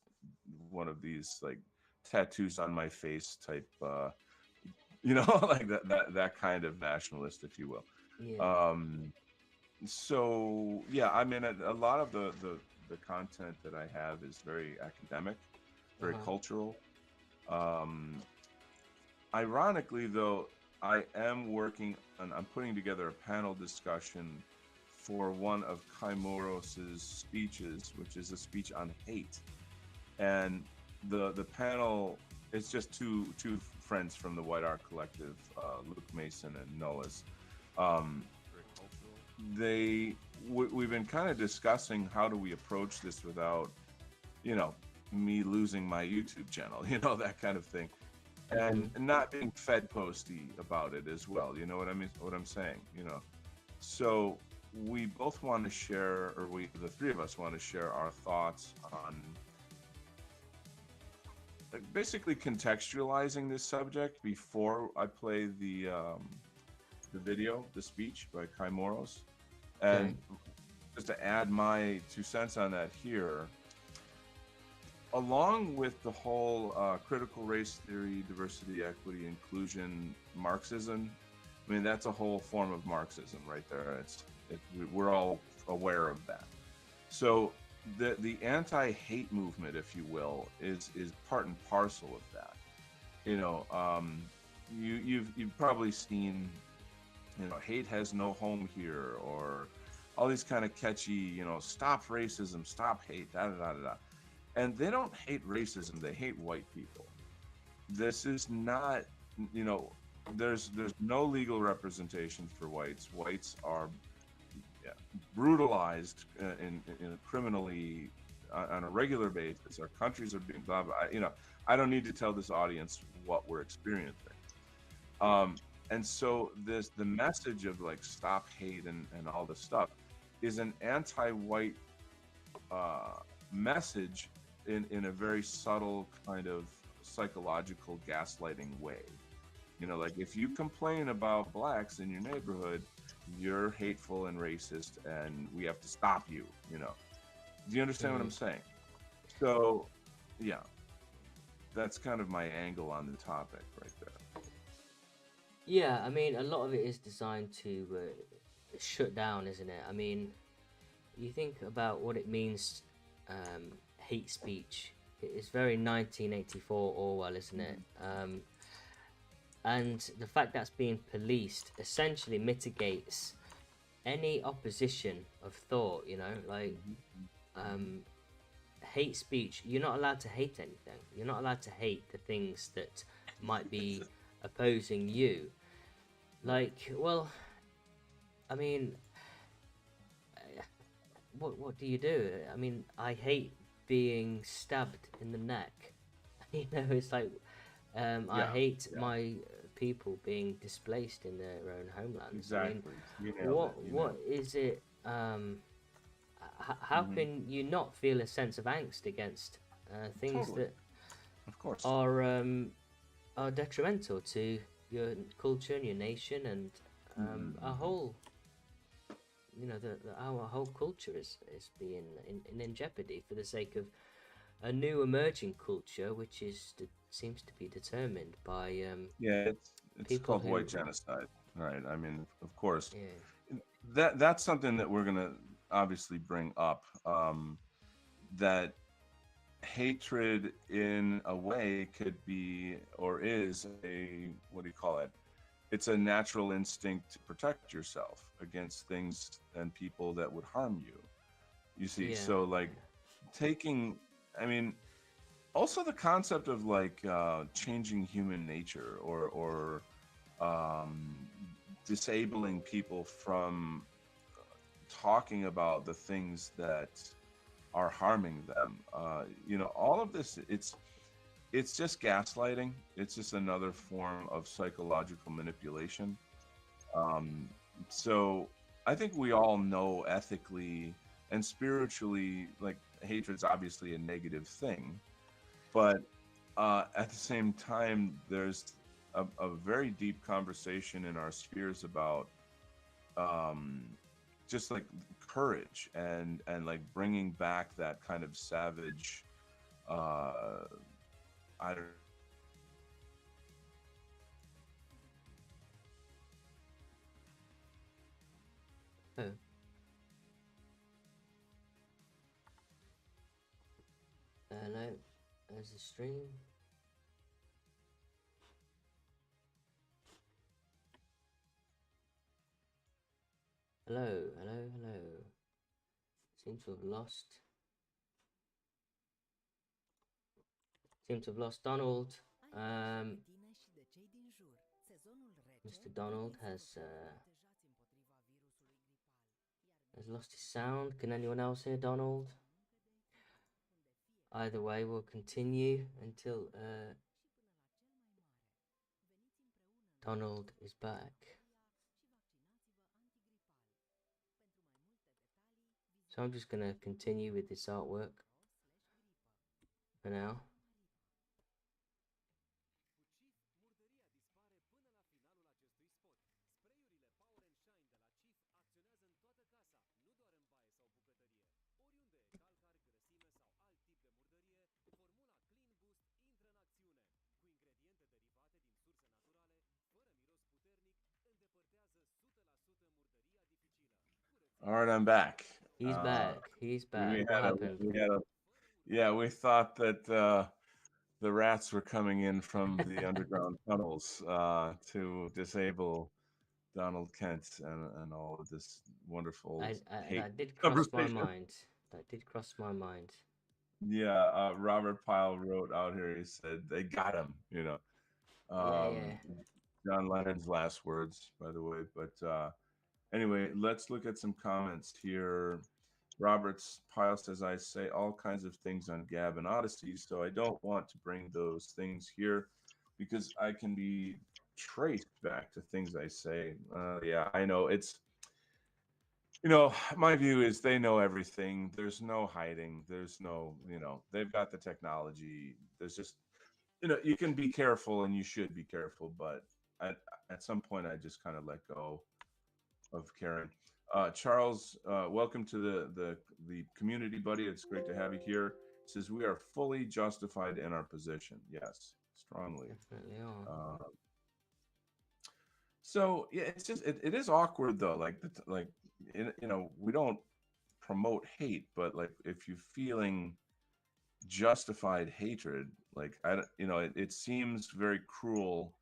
one of these like tattoos on my face type like that kind of nationalist, if you will. Yeah. Um so yeah, I mean a lot of the content that I have is very academic, very Uh-huh. cultural. um Ironically though, I am working on I'm putting together a panel discussion for one of Kaimoros's speeches, which is a speech on hate. And the panel, it's just two friends from the White Art Collective, Luke Mason and Nullis. Very cultural. We've been kind of discussing how do we approach this without, you know, me losing my YouTube channel, that kind of thing, Mm-hmm. and not being fed posty about it as well. You know what I mean? What I'm saying, So we both want to share, or the three of us want to share our thoughts on basically contextualizing this subject before I play the video, the speech by Kai Moros. Okay. And just to add my 2 cents on that here, along with the whole critical race theory, diversity, equity, inclusion, Marxism, I mean, that's a whole form of Marxism right there. We're all aware of that. So the anti-hate movement, if you will, is part and parcel of that. You know, you've probably seen, hate has no home here, or all these kind of catchy, stop racism, stop hate, da da da da. Da. And they don't hate racism; they hate white people. This is not, you know, there's no legal representation for whites. Whites are, yeah, brutalized in criminally on a regular basis. Our countries are being blah blah. I don't need to tell this audience what we're experiencing. Um, and so the message of like stop hate and all this stuff is an anti-white uh, message in a very subtle kind of psychological gaslighting way. Like if you complain about blacks in your neighborhood, you're hateful and racist, and we have to stop you. Do you understand what Mm-hmm. I'm saying? So, yeah, that's kind of my angle on the topic right there. Yeah, I mean, a lot of it is designed to shut down, isn't it? I mean, you think about what it means, hate speech. It's very 1984 Orwell, isn't it? And the fact that's being policed essentially mitigates any opposition of thought, like um, hate speech. You're not allowed to hate anything. You're not allowed to hate the things that might be opposing you. Like, well, I mean, what do you do? I mean, I hate being stabbed in the neck. It's like I Yeah, hate yeah, my people being displaced in their own homelands. I mean, exactly. You nailed it. what You what nailed is it? it. How can you not feel a sense of angst against things Totally. that Of course. are um, are detrimental to your culture and your nation and our Mm-hmm. whole our whole culture is being in jeopardy for the sake of a new emerging culture which seems to be determined by Yeah, it's people called who white genocide, right? I mean, of course, yeah that's something that we're gonna obviously bring up. That hatred, in a way, could be or is a what do you call it? It's a natural instinct to protect yourself against things and people that would harm you. You see, yeah so like taking, I mean, also the concept of like changing human nature or um, disabling people from talking about the things that are harming them. All of this, it's just gaslighting. It's just another form of psychological manipulation. Um, so I think we all know ethically and spiritually, like hatred's obviously a negative thing, but at the same time, there's a very deep conversation in our spheres about um, just like courage and like bringing back that kind of savage. Uh, I don't know, Oh, hello. There's the stream. Hello, hello, hello. Seem to have lost. Seem to have lost Donald. Mr. Donald has lost his sound. Can anyone else hear Donald? Either way, we'll continue until Donald is back. So I'm just going to continue with this artwork for now. all right, I'm back. He's back. He's back. We What had a, happened? we had a, yeah, we thought that the rats were coming in from the underground tunnels to disable Donald Kent and all of this wonderful hate That did cross my conversation. mind. That did cross my mind. Yeah, Robert Pyle wrote out here. He said they got him. Yeah. Um, John Lennon's last words, by the way. But anyway, let's look at some comments here. Roberts Pyle says, I say all kinds of things on Gab and Odyssey, so I don't want to bring those things here because I can be traced back to things I say. Yeah, I know. My view is they know everything. There's no hiding. There's no, they've got the technology. There's just, you can be careful and you should be careful, but at, at some point I just kind of let go of Karen. Charles, welcome to the community, buddy. It's great to have you here. Says we are fully justified in our position. Yes, strongly. Definitely are. Uh, so yeah, it's just it is awkward though. We don't promote hate, but like if you're feeling justified hatred, like I don't- it seems very cruel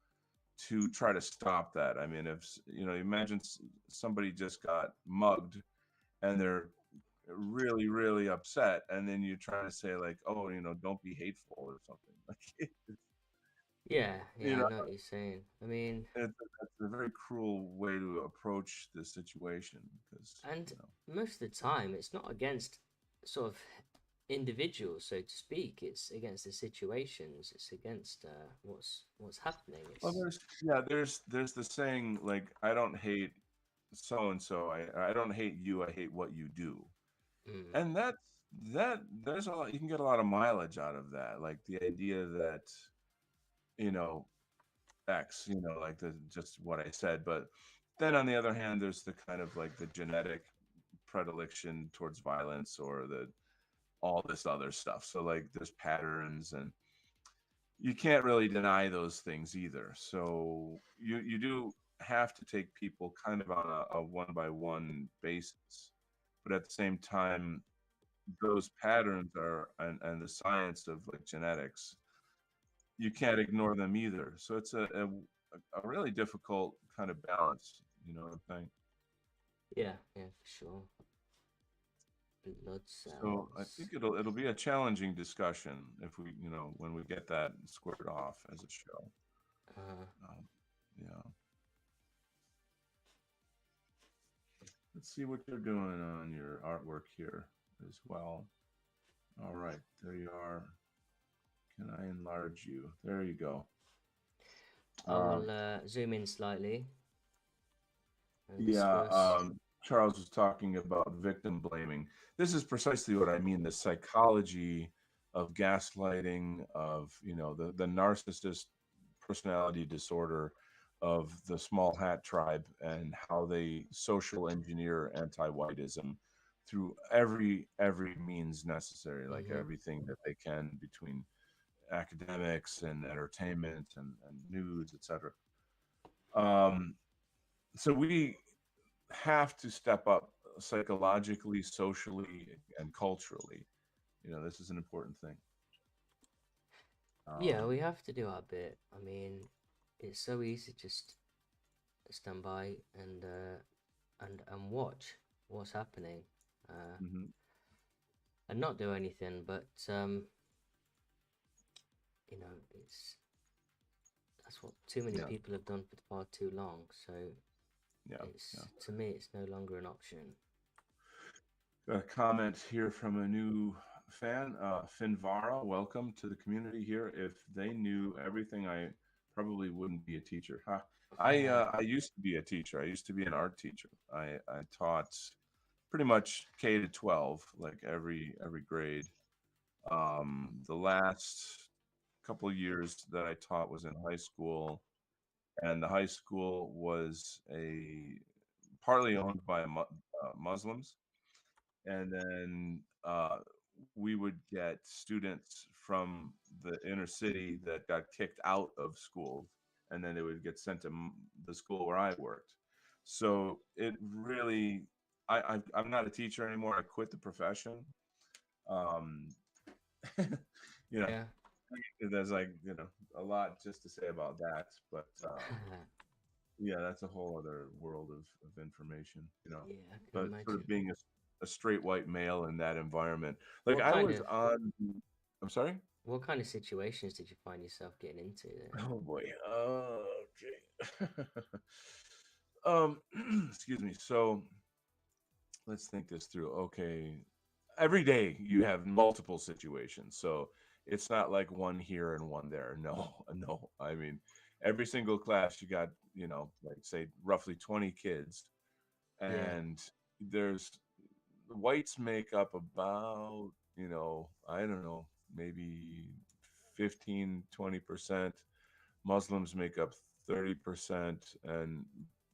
to try to stop that. I mean, if imagine somebody just got mugged and they're really really upset, and then you're trying to say like, oh, don't be hateful or something. Like, Yeah, you I know, know what you're saying. I mean, it's a very cruel way to approach the situation because and most of the time, it's not against sort of individuals, so to speak. It's against the situations. It's against what's happening. well, It's there's the saying like, I don't hate so and so. I don't hate you. I hate what you do. mm, And that there's a lot, you can get a lot of mileage out of that. Like the idea that, you know, X, like the just what I said. But then on the other hand, there's the kind of like the genetic predilection towards violence or the all this other stuff. So like there's patterns and you can't really deny those things either. So you do have to take people kind of on a one by one basis. But at the same time, those patterns are and the science of like genetics, you can't ignore them either. So it's a really difficult kind of balance, what I'm saying? yeah, for sure. Blood So I cells. think it'll be a challenging discussion if we, when we get that squared off as a show. Uh, Um, yeah. Let's see what you're doing on your artwork here as well. All right, there you are. Can I enlarge you? There you go. I will zoom in slightly and Yeah, discuss. Charles was talking about victim blaming. This is precisely what I mean, the psychology of gaslighting, of, the narcissist personality disorder of the small hat tribe, and how they social engineer anti-whiteism through every means necessary, like Mm-hmm. everything that they can, between academics and entertainment and news, etc. Um, so we have to step up psychologically, socially, and culturally. This is an important thing. Yeah, Um, we have to do our bit. I mean, it's so easy just stand by and watch what's happening, uh, mhm. and not do anything. But it's that's what too many Yeah, people have done for far too long. So yeah, yeah. it's to me, it's no longer an option. Got a comment here from a new fan, Finvara. Welcome to the community here. If they knew everything, I probably wouldn't be a teacher. Huh. I used to be a teacher. I used to be an art teacher. I taught pretty much K to 12, like every grade. The last couple of years that I taught was in high school, and the high school was a partly owned by Muslims, and then we would get students from the inner city that got kicked out of schools, and then they would get sent to the school where I worked. So it really, I'm not a teacher anymore. I quit the profession. Um, you know, Yeah. there's like, a lot just to say about that, but yeah, that's a whole other world of information, Yeah, I can but sort imagine. of being a straight white male in that environment. Like What I kind was of on, I'm sorry. what kind of situations did you find yourself getting into then? Oh boy. Okay. Excuse me. So let's think this through. Okay. Every day you have multiple situations. So it's not like one here and one there. No, no. I mean, every single class you got, like say roughly 20 kids, Yeah, and there's the whites make up about, I don't know, maybe 15-20%. Muslims make up 30%, and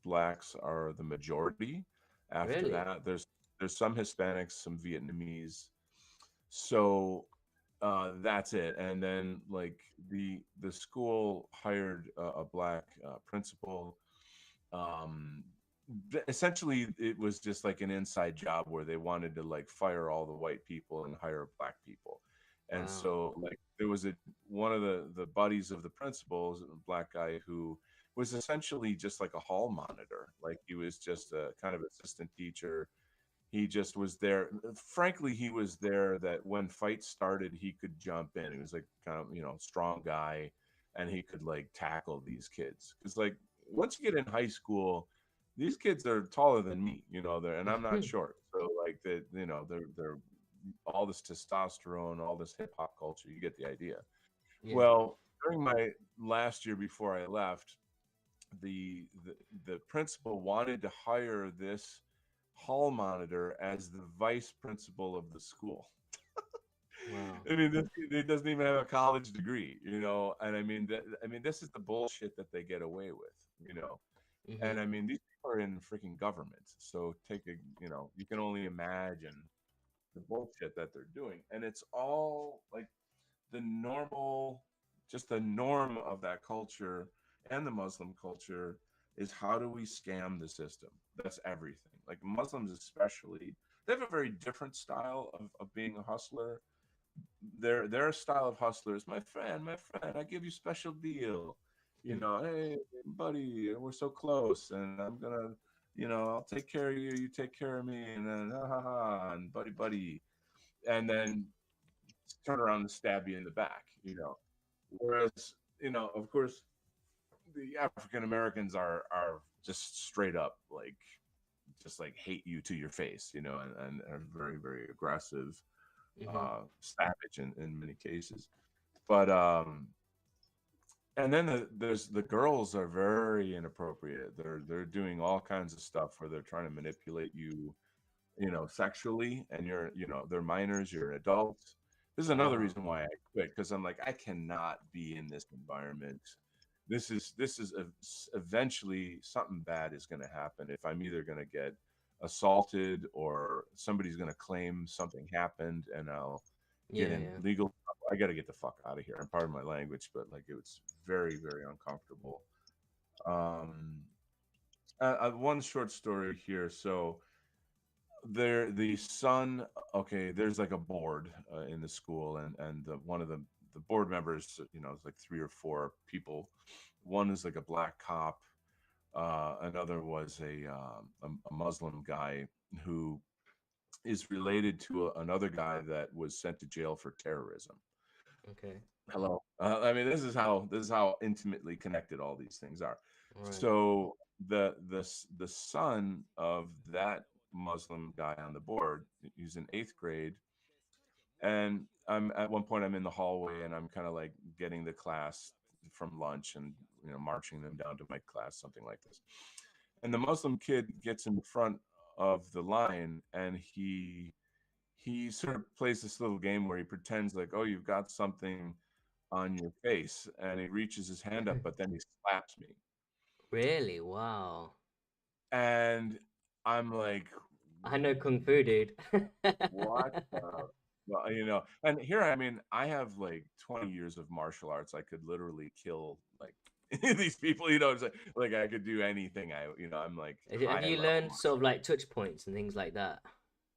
blacks are the majority. After really? that, there's some Hispanics, some Vietnamese. So that's it. And then like the school hired a black principal. um Essentially it was just like an inside job where they wanted to like fire all the white people and hire black people. And Wow. so like there was one of the buddies of the principals, a black guy, who was essentially just like a hall monitor. Like he was just a kind of assistant teacher. He just was there. Frankly, he was there that when fights started, he could jump in. He was like kind of, strong guy, and he could like tackle these kids. Because like once you get in high school, these kids are taller than me, and I'm not short. So like they're all this testosterone, all this hip hop culture. You get the idea. Yeah. Well, during my last year before I left, the the, the principal wanted to hire this hall monitor as the vice principal of the school. Wow. I mean, it doesn't even have a college degree, and I mean, this is the bullshit that they get away with. And Mhm. I mean, these people are in freaking government, so you can only imagine the bullshit that they're doing, and it's all like the normal, just the norm of that culture and the Muslim culture is, how do we scam the system? That's everything. Like Muslims, especially, they have a very different style of being a hustler. Their style of hustler is, my friend, I give you special deal. Hey, buddy, we're so close, and I'm gonna, I'll take care of you, you take care of me, and then ha ha ha, and buddy, and then turn around and stab you in the back. Whereas, of course, the African Americans are just straight up like, just like hate you to your face, and are very, very aggressive, Mhm. savage in many cases. But And then there's the girls are very inappropriate. They're doing all kinds of stuff where they're trying to manipulate you, sexually, and they're minors, you're an adult. This is another Wow. reason why I quit, because I'm like, I cannot be in this environment. Eventually something bad is going to happen if I'm either going to get assaulted or somebody's going to claim something happened and I'll get Yeah, in yeah. legal trouble. I got to get the fuck out of here. And pardon my language, but like it was very, very uncomfortable. Um, one short story here. So the son, okay, there's like a board in the school, and one of the board members, it's like three or four people. One is like a black cop. Another was a Muslim guy who is related to another guy that was sent to jail for terrorism. Okay. Hello. I mean, this is how intimately connected all these things are. Right. So the son of that Muslim guy on the board, he's in eighth grade, and I'm at one point I'm in the hallway and I'm kind of like getting the class from lunch and marching them down to my class, something like this. And the Muslim kid gets in front of the line and he sort of plays this little game where he pretends like, oh, you've got something on your face, and he reaches his hand up, but then he slaps me. Really? Wow. And I'm like, I know kung fu, dude. what well, and here, I mean, I have like 20 years of martial arts. I could literally kill like these people, it's like I could do anything. I'm like Have high you level learned sort of like touch points and things like that?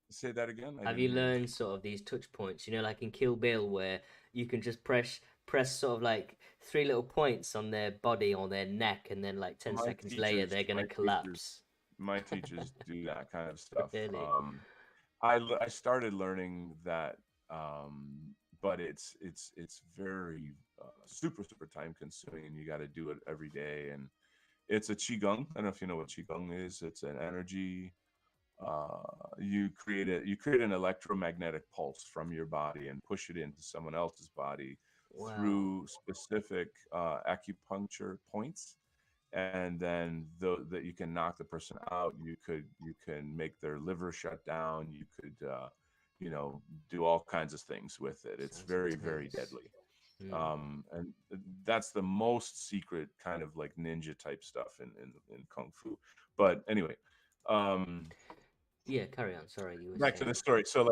Say that again. I Have didn't you hear you. learned sort of these touch points? Like in Kill Bill, where you can just press sort of like three little points on their body or their neck, and then like 10 My seconds later teachers, they're gonna my teachers, collapse. my teachers do that kind of stuff. Really? I started learning that, but it's very super super time consuming, and you got to do it every day. And it's a qigong. I don't know if you know what qigong is. It's an energy. You create an electromagnetic pulse from your body and push it into someone else's body Wow. through specific acupuncture points, and then that you can knock the person out. You can make their liver shut down. You could do all kinds of things with it. It's Sounds very very intense. deadly. Hmm. And that's the most secret kind of like ninja type stuff in kung fu. But anyway, um Yeah, carry on. Sorry, you were back to saying. the story. So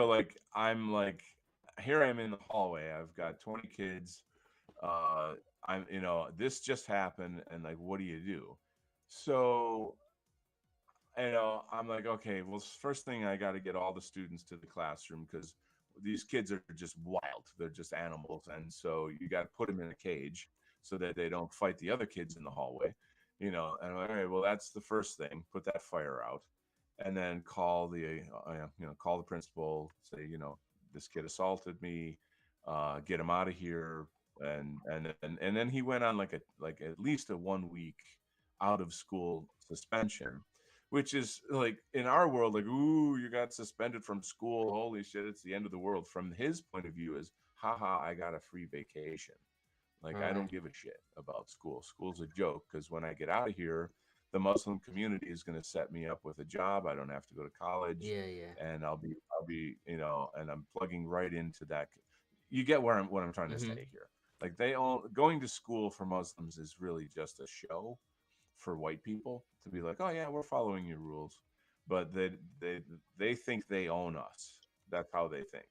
like I'm like, here I am in the hallway. I've got 20 kids. uh I'm, this just happened, and like, what do you do? So, I'm like, okay, well, first thing, I got to get all the students to the classroom, because these kids are just wild. They're just animals, and so you got to put them in a cage so that they don't fight the other kids in the hallway. And I'm like, all right, well, that's the first thing. Put that fire out, and then call the principal. Say, this kid assaulted me. Get him out of here. And then he went on like at least a 1 week out of school suspension, which is like, in our world, like, ooh, you got suspended from school. Holy shit, it's the end of the world. From his point of view, is, haha, I got a free vacation. Like, I don't Right. give a shit about school. School's a joke, because when I get out of here, the Muslim community is going to set me up with a job. I don't have to go to college, Yeah, yeah. and I'll be, and I'm plugging right into that. You get what I'm trying to Hmm. say here. Like, they all going to school for Muslims is really just a show for white people to be like, oh yeah, we're following your rules, but they they think they own us. That's how they think,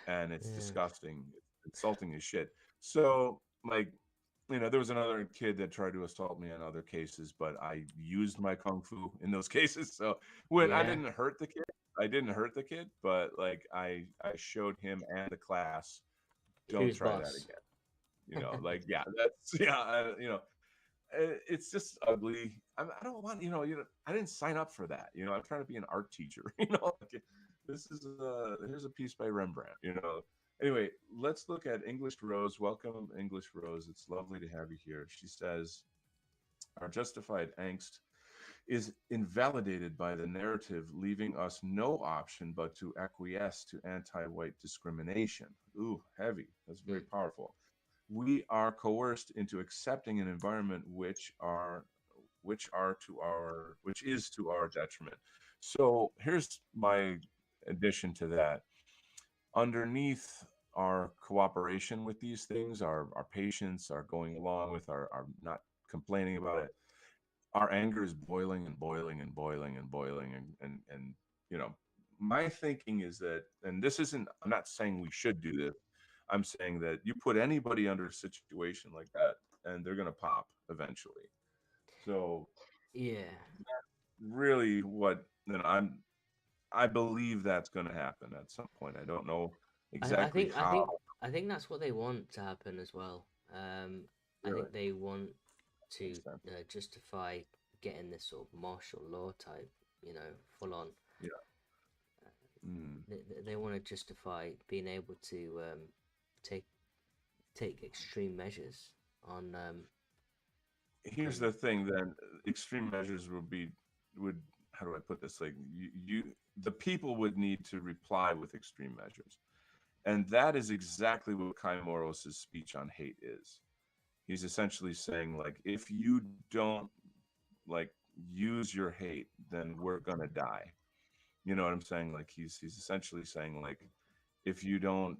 and it's Yeah. disgusting, it's insulting as shit. So, like, there was another kid that tried to assault me in other cases, but I used my kung fu in those cases. So when I Yeah. didn't hurt the kid, but like I showed him and the class, don't Who's try that boss? again. Like, yeah, that's yeah, it's just ugly. I don't want, I didn't sign up for that. I'm trying to be an art teacher. Like, this is here's a piece by Rembrandt. Anyway, let's look at English Rose. Welcome, English Rose. It's lovely to have you here. She says, our justified angst is invalidated by the narrative, leaving us no option but to acquiesce to anti-white discrimination. Ooh, heavy. That's very Mm. powerful. we are coerced into accepting an environment which is to our detriment. So here's my addition to that. Underneath our cooperation with these things, our patience, our going along with our not complaining about it, our anger is boiling and boiling and boiling and boiling and you know, my thinking is that, and this isn't, I'm not saying we should do this, I'm saying that you put anybody under a situation like that and they're going to pop eventually. So Yeah. really what, then I believe that's going to happen at some point. I don't know I exactly think I how. think I think that's what they want to happen as well. I Really think they want makes to sense. justify getting this sort of martial law type, full on. Yeah. Mm. They want to justify being able to take take extreme measures on Here's on the thing then, extreme measures would, how do I put this, like you the people would need to reply with extreme measures, and that is exactly what Kai Moros's speech on hate is. He's essentially saying, like, if you don't, like, use your hate, then we're gonna die. You know what I'm saying? Like, he's essentially saying, like, if you don't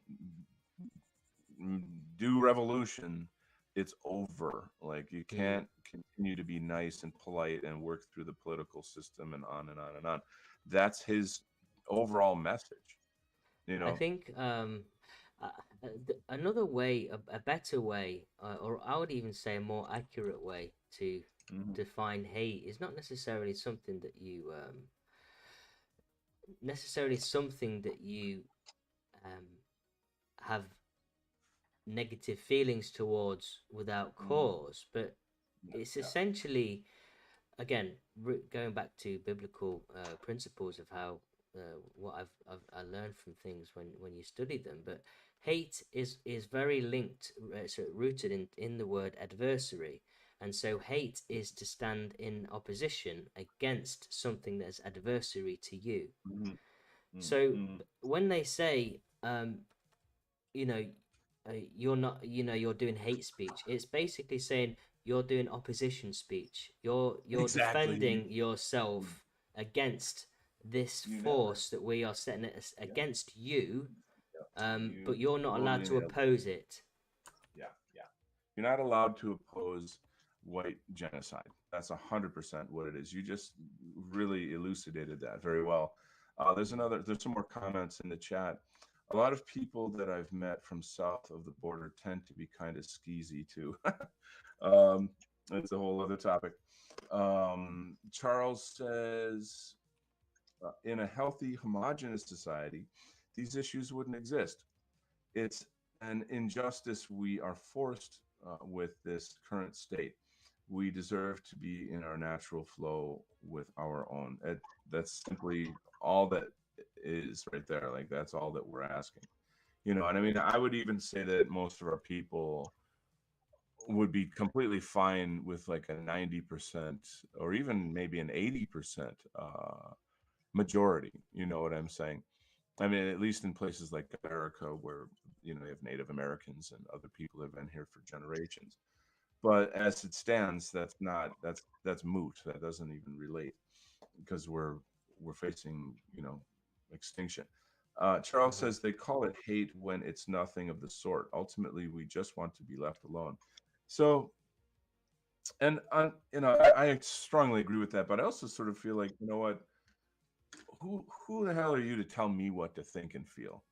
mm, do revolution, it's over. Like, you mm. can't continue to be nice and polite and work through the political system and on and on and on. That's his overall message, you I know. think another way, a better way, or I would even say a more accurate way to Hmm. define hate is not necessarily something that you um, have negative feelings towards without Hmm. cause, but Yeah, it's yeah. essentially, again, going back to biblical principles of how what I learned from things when you study them. But hate is very linked, so rooted in the word adversary, and so hate is to stand in opposition against something that's adversary to you. Hmm. So Hmm. when they say, you know, you're not, you're doing hate speech, it's basically saying you're doing opposition speech. You're Exactly. defending yourself against this You nailed it. force that we are setting Yeah, against you, yeah. but You you're not allowed totally to nailed it. oppose it. Yeah, yeah. You're not allowed to oppose white genocide. That's 100% what it is. You just really elucidated that very well. There's some more comments in the chat. A lot of people that I've met from south of the border tend to be kind of skeezy too. um, that's a whole other topic. Charles says, in a healthy, homogenous society, these issues wouldn't exist. It's an injustice we are forced with this current state. We deserve to be in our natural flow with our own. That's simply all that is right there. Like, that's all that we're asking. You know, and I mean, I would even say that most of our people would be completely fine with like a 90% or even maybe an 80% majority. You know what I'm saying? I mean, at least in places like America, where you have Native Americans and other people that have been here for generations. But as it stands, that's moot. That doesn't even relate because we're facing extinction. Charles Uh-huh. says they call it hate when it's nothing of the sort. Ultimately, we just want to be left alone. So, and I strongly agree with that. But I also sort of feel like, you know what, who the hell are you to tell me what to think and feel?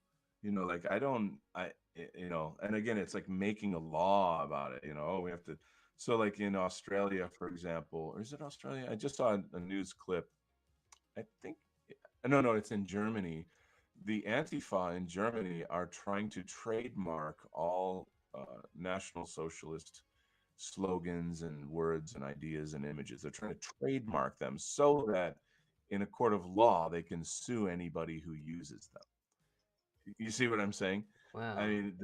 Like, I don't, and again, it's like making a law about it. Oh, we have to. So, like in Australia, for example, or is it Australia? I just saw a news clip. I think, no, it's in Germany. The Antifa in Germany are trying to trademark all National Socialist slogans and words and ideas and images. They're trying to trademark them so that in a court of law they can sue anybody who uses them. You see what I'm saying? I Wow. mean,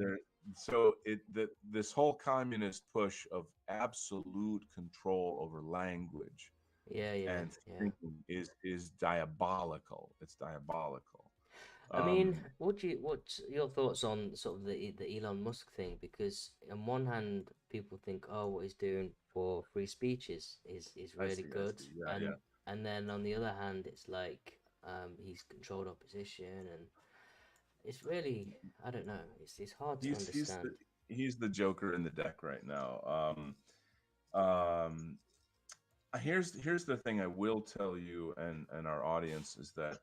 this whole communist push of absolute control over language Yeah, yeah, and yeah. thinking is diabolical. It's diabolical. I mean, Um, what's your thoughts on sort of the Elon Musk thing? Because on one hand, people think, oh, what he's doing for free speech is I really see, I good, see. Yeah, yeah. and then on the other hand, it's like he's controlled opposition, and it's really, I don't know, it's hard to He's he's the understand. he's the Joker in the deck right now. Um, here's the thing I will tell you and our audience is that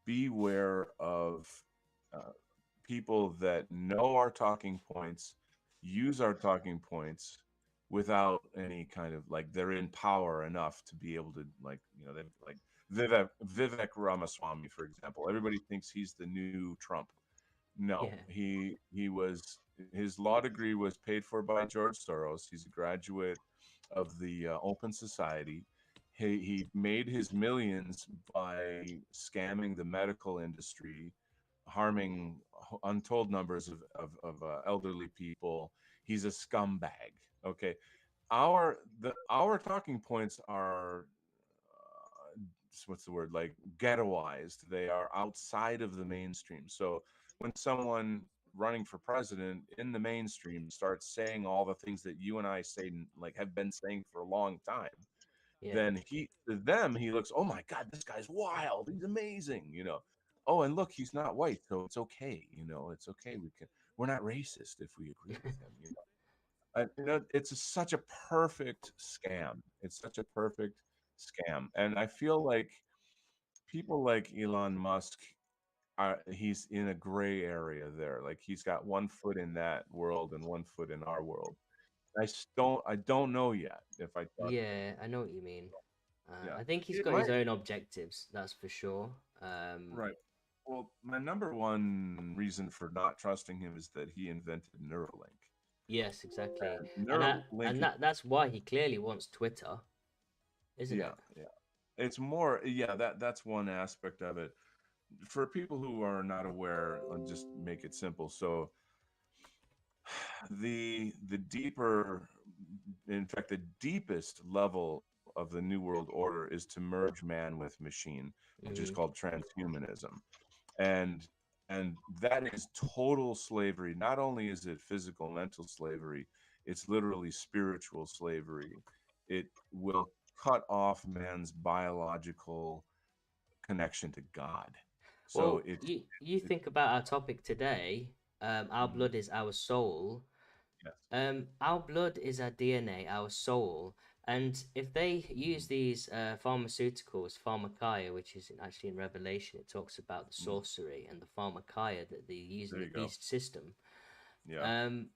beware of uh, people that know our talking points, use our talking points without any kind of like they're in power enough to be able to like they like Vivek Ramaswamy, for example. Everybody thinks he's the new Trump. No, Yeah, he was his law degree was paid for by George Soros. He's a graduate of the Open Society. He made his millions by scamming the medical industry, harming untold numbers of elderly people. He's a scumbag. Okay, our talking points are what's the word, like ghettoized. They are outside of the mainstream. So when someone running for president in the mainstream starts saying all the things that you and I say, like have been saying for a long time, yeah, then he to them he looks, oh my god, this guy's wild, he's amazing, oh, and look, he's not white, so it's okay, it's okay, we're not racist if we agree with him. It's such a perfect scam. It's such a perfect scam. And I feel like people like Elon Musk he's in a gray area there. Like he's got one foot in that world and one foot in our world. I don't know yet if I trust him. yeah. I know what you mean. Yeah. I think he's It got his might own objectives, that's for sure. right. Well, my number one reason for not trusting him is that he invented Neuralink. Yes, exactly, And and Neuralink that's why he clearly wants Twitter, isn't yeah, it? yeah. It's more yeah, that's one aspect of it. For people who are not aware, I'll just make it simple. So the deeper, in fact, the deepest level of the New World Order is to merge man with machine, which is Mm, called transhumanism. And and that is total slavery. Not only is it physical, mental slavery, it's literally spiritual slavery. It will cut off man's biological connection to God. So well, you it think about our topic today. Our mhm, blood is our soul. yes. Our blood is our DNA, our soul. And if they use Mhm, these pharmaceuticals, pharmakia, which is actually in Revelation, it talks about the mhm. sorcery and the pharmakia that they use in There the you go. beast system. Yeah, Um,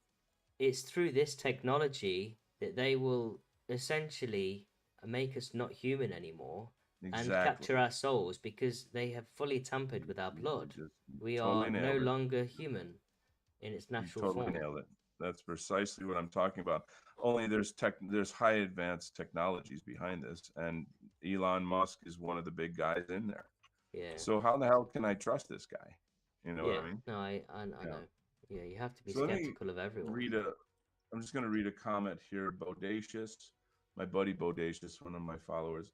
it's through this technology that they will essentially make us not human anymore and capture exactly. our souls because they have fully tampered with our blood. You We totally are no nailed it. longer human in its You natural totally form. nailed it. That's precisely what I'm talking about. Only there's high advanced technologies behind this, and Elon Musk is one of the big guys in there. Yeah. So how the hell can I trust this guy? You know what Yeah. I mean? No, I Yeah. know. Yeah, you have to be So let me skeptical of everyone. read a. I'm just going to read a comment here. Bodacious, my buddy Bodacious, one of my followers.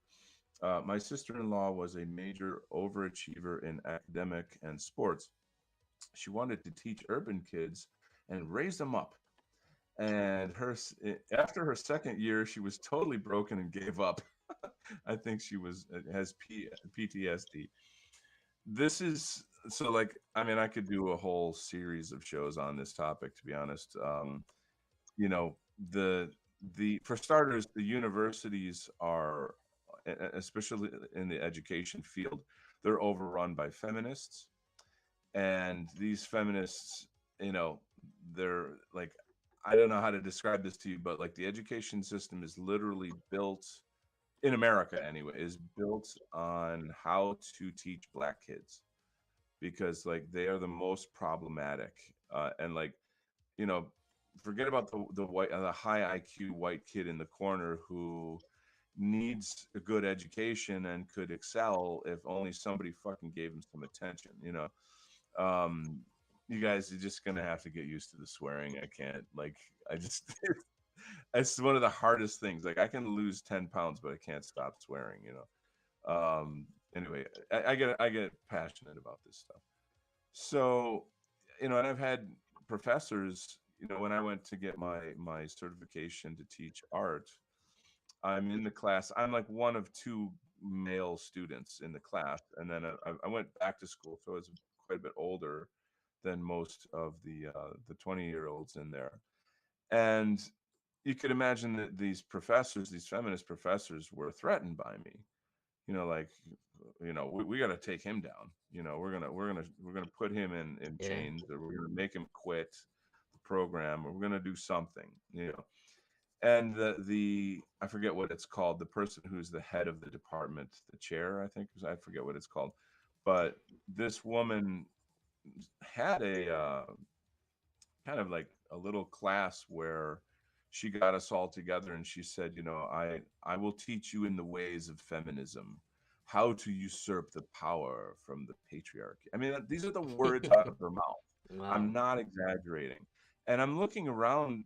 My sister-in-law was a major overachiever in academic and sports. She wanted to teach urban kids and raise them up. And after her second year, she was totally broken and gave up. I think she was has PTSD. This is so like I mean I could do a whole series of shows on this topic to be honest. You know the for starters, the universities are especially in the education field, they're overrun by feminists, and these feminists, you know, they're like, I don't know how to describe this to you, but like the education system is literally built in America anyway, is built on how to teach black kids because like they are the most problematic, and like, you know, forget about the high IQ white kid in the corner who needs a good education and could excel if only somebody fucking gave him some attention, you know. um you guys are just gonna have to get used to the swearing. I can't, like, I just it's one of the hardest things. Like I can lose 10 pounds but I can't stop swearing, you know. Anyway, I get passionate about this stuff. So, and I've had professors, when I went to get my certification to teach art, I'm in the class. I'm like one of two male students in the class, and then I went back to school, so I was quite a bit older than most of the 20-year-olds in there. And you could imagine that these professors, these feminist professors, were threatened by me. Like, we got to take him down. We're gonna put him in Yeah. chains, or we're gonna make him quit the program, or we're gonna do something. And the I forget what it's called. The person who's the head of the department, the chair, I think, I forget what it's called. But this woman had a kind of like a little class where she got us all together, and she said, I will teach you in the ways of feminism how to usurp the power from the patriarchy. I mean, these are the words out of her mouth. I'm Wow. not exaggerating. And I'm looking around.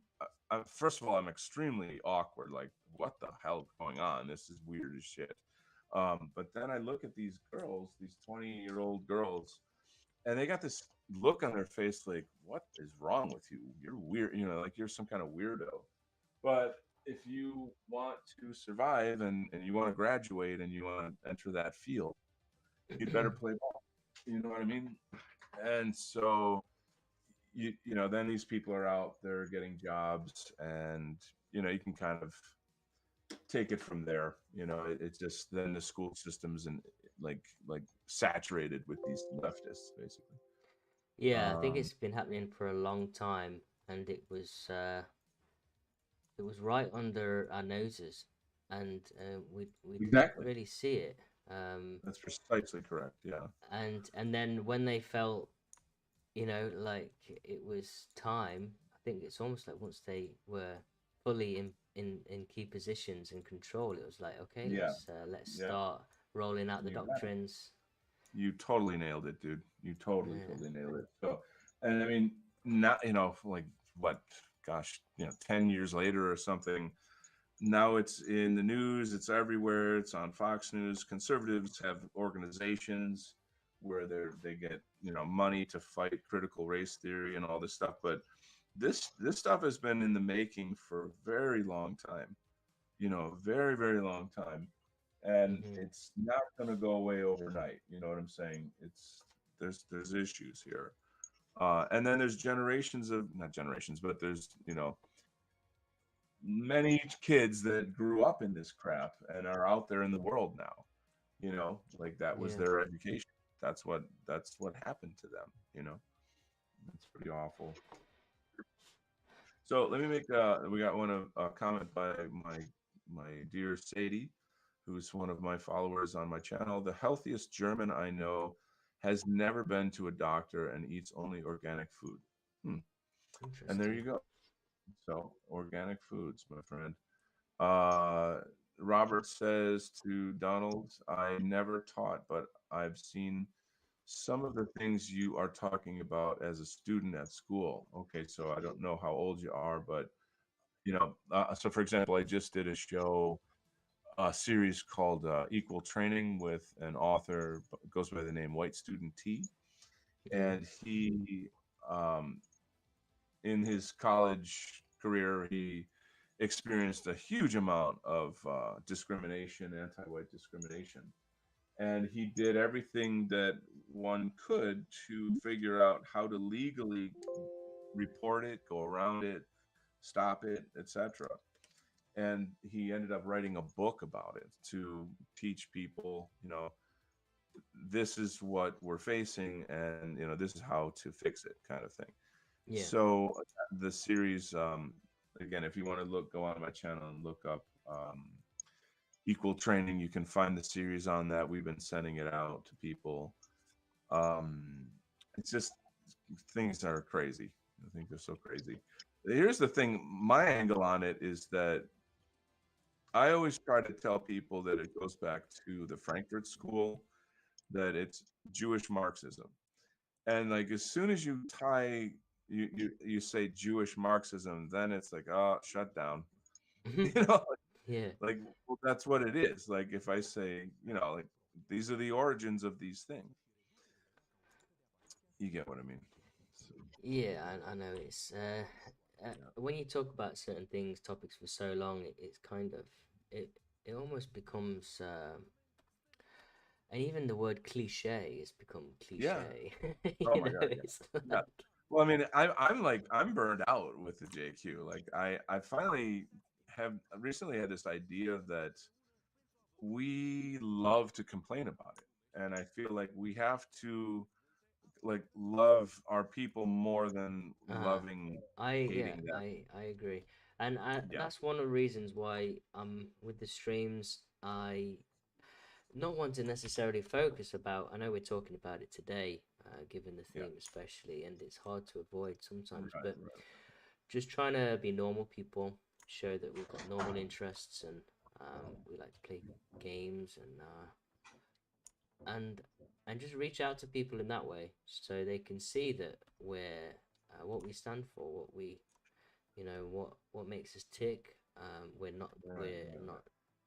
First of all, I'm extremely awkward. Like, what the hell is going on? This is weird as shit. But then I look at these girls, these 20-year-old girls, and they got this look on their face like, what is wrong with you? You're weird, like you're some kind of weirdo. But if you want to survive, and you want to graduate, and you want to enter that field, you'd better play ball. You know what I mean? And so then these people are out there getting jobs, and you can kind of take it from there. It's just then the school systems and like saturated with these leftists, basically. Yeah, I think um it's been happening for a long time, and it was right under our noses, and we didn't exactly. really see it. Um, That's precisely correct. Yeah. and then when they felt, like it was time, I think it's almost like once they were fully in key positions and control, it was like, okay, Yeah. let's Yeah. start rolling out the You got it. doctrines. You totally nailed it, dude. You totally, Yeah. totally nailed it. So, and I mean, not, like what, gosh, 10 years later or something, now it's in the news, it's everywhere, it's on Fox News. Conservatives have organizations where they get, money to fight critical race theory and all this stuff. But this stuff has been in the making for a very long time, very, very long time. And Hmm. it's not going to go away overnight. You know what I'm saying? There's issues here. And then there's generations of, not generations, but there's, many kids that grew up in this crap and are out there in the world now, like that was Yeah. their education. That's what happened to them, It's pretty awful. So let me make we got one of a comment by my dear Sadie, who's one of my followers on my channel. The healthiest German I know has never been to a doctor and eats only organic food. Hmm. And there Interesting. you go. So organic foods, my friend. Uh, Robert says to Donald, I never taught, but I've seen some of the things you are talking about as a student at school. Okay, so I don't know how old you are, but so for example, I just did a series called Equal Training with an author goes by the name White Student T, Hmm. and he um, in his college career, he experienced a huge amount of discrimination, anti-white discrimination, and he did everything that one could to figure out how to legally report it, go around it, stop it, etc. And he ended up writing a book about it to teach people, this is what we're facing, and this is how to fix it, kind of thing. Yeah. So the series, again, if you want to go on my channel and look up Equal Training, you can find the series on that. We've been sending it out to people. Um, it's just things are crazy. I think they're so crazy. Here's the thing: my angle on it is that I always try to tell people that it goes back to the Frankfurt School, that it's Jewish Marxism. And like as soon as you tie you say Jewish Marxism, then it's like, oh, shut down. you know Yeah. like, well, that's what it is. Like if I say, like these are the origins of these things. You get what I mean? So, Yeah, I know it's yeah. when you talk about certain things, topics for so long, it's kind of it it almost becomes and even the word cliche has become Yeah. cliche. Oh You my know, God. Yeah. it's Yeah. like Well, I mean, I'm like I'm burned out with the JQ. Like I finally have recently had this idea that we love to complain about it, and I feel like we have to like love our people more than uh loving yeah, hating them. I agree. And Yeah. that's one of the reasons why with the streams I not want to necessarily focus about. I know we're talking about it today, given the Yeah. theme especially, and it's hard to avoid sometimes, Right. but Right. just trying to be normal people, show that we've got normal interests and we like to play games and and just reach out to people in that way so they can see that we're what we stand for, what we what makes us tick. Right. We're Right. Right.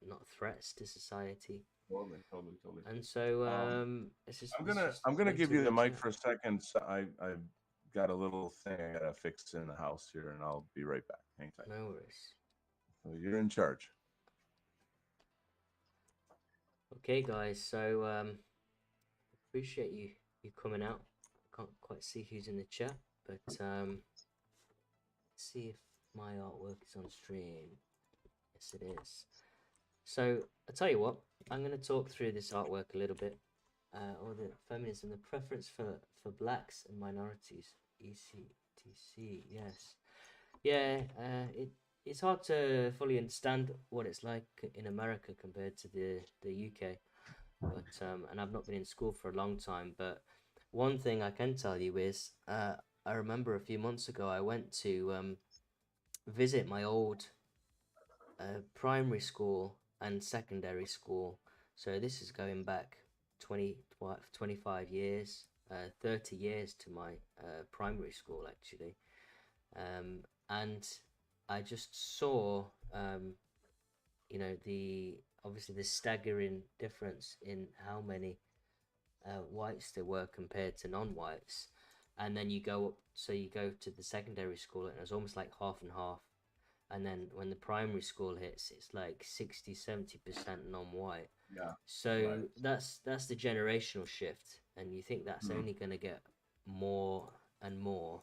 not threats to society, Totally. Totally. Totally. and so Um, it's just I'm gonna meant give to you the reach mic out. for a second. So I've got a little thing I gotta fix in the house here, and I'll be right back. Hang tight. No worries. So you're in charge. Okay, guys. So appreciate you coming out. I can't quite see who's in the chat, but see if my artwork is on stream. Yes, it is. So I tell you what, I'm going to talk through this artwork a little bit, or the feminism, the preference for blacks and minorities. ECTC, yes, yeah. It's hard to fully understand what it's like in America compared to the UK, but and I've not been in school for a long time. But one thing I can tell you is, I remember a few months ago I went to visit my old primary school and secondary school. So this is going back 20, 25 years, 30 years to my primary school actually. And I just saw, the obviously the staggering difference in how many whites there were compared to non-whites. And then you go up, so you go to the secondary school, and it was almost like half and half. And then when the primary school hits, it's like 60-70% non-white. Yeah. So Right. that's the generational shift, and you think that's Hmm. only going to get more and more.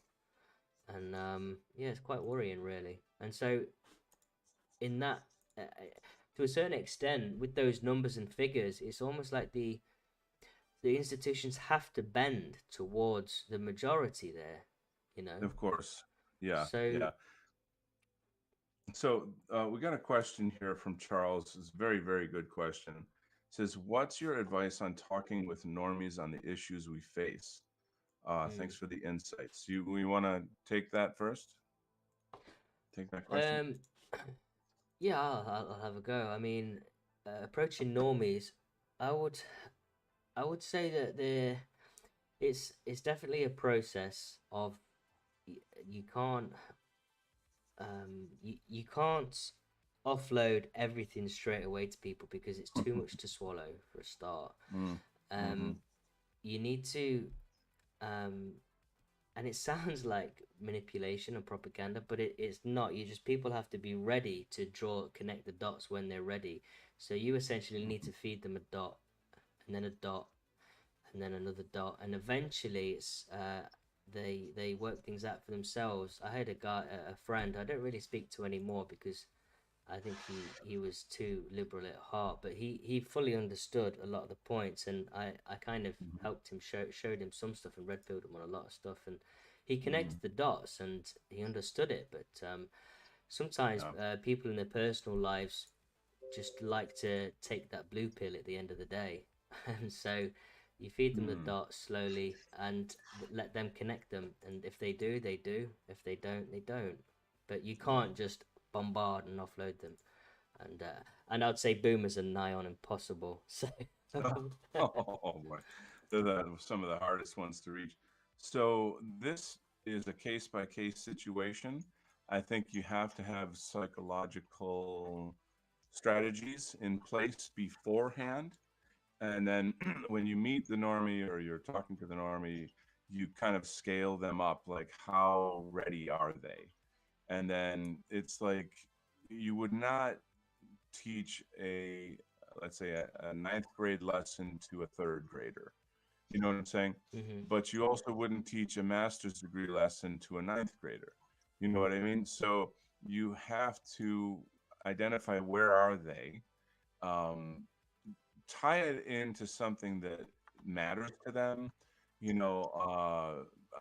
And yeah, it's quite worrying, really. And so in that, to a certain extent, with those numbers and figures, it's almost like the institutions have to bend towards the majority there, you know. Of course. Yeah. So Yeah. So we got a question here from Charles. It's a very, very good question. It says, "What's your advice on talking with normies on the issues we face?" mm, Thanks for the insights. We want to take that first. Take that question. um, yeah, I'll have a go. I mean, approaching normies, I would I would say that it's definitely a process of you can't you can't offload everything straight away to people because it's too much to swallow for a start. Mm, Um, hmm. you need to um, and it sounds like manipulation and propaganda, but it's not. You just people have to be ready to connect the dots when they're ready. So you essentially need to feed them a dot, and then a dot, and then another dot, and eventually they work things out for themselves. I had a friend I don't really speak to anymore because I think he was too liberal at heart, but he fully understood a lot of the points, and I kind of helped him showed him some stuff and red pilled him on a lot of stuff, and he Hmm. connected the dots and he understood it. But sometimes Yeah. people in their personal lives just like to take that blue pill at the end of the day, and so you feed them the Hmm. dots slowly and let them connect them, and if they do, they do. If they don't, they don't. But you Yeah. can't just bombard and offload them, and I'd say boomers are nigh on impossible. So Oh boy, they're some of the hardest ones to reach. So this is a case by case situation. I think you have to have psychological strategies in place beforehand, and then when you meet the normie or you're talking to the normie, you kind of scale them up, like how ready are they? And then it's like you would not teach a, let's say, a ninth grade lesson to a third grader. You know what I'm saying? Mm-hmm. But you also wouldn't teach a master's degree lesson to a ninth grader. You know what I mean? So you have to identify where are they, um, tie it into something that matters to them. You know,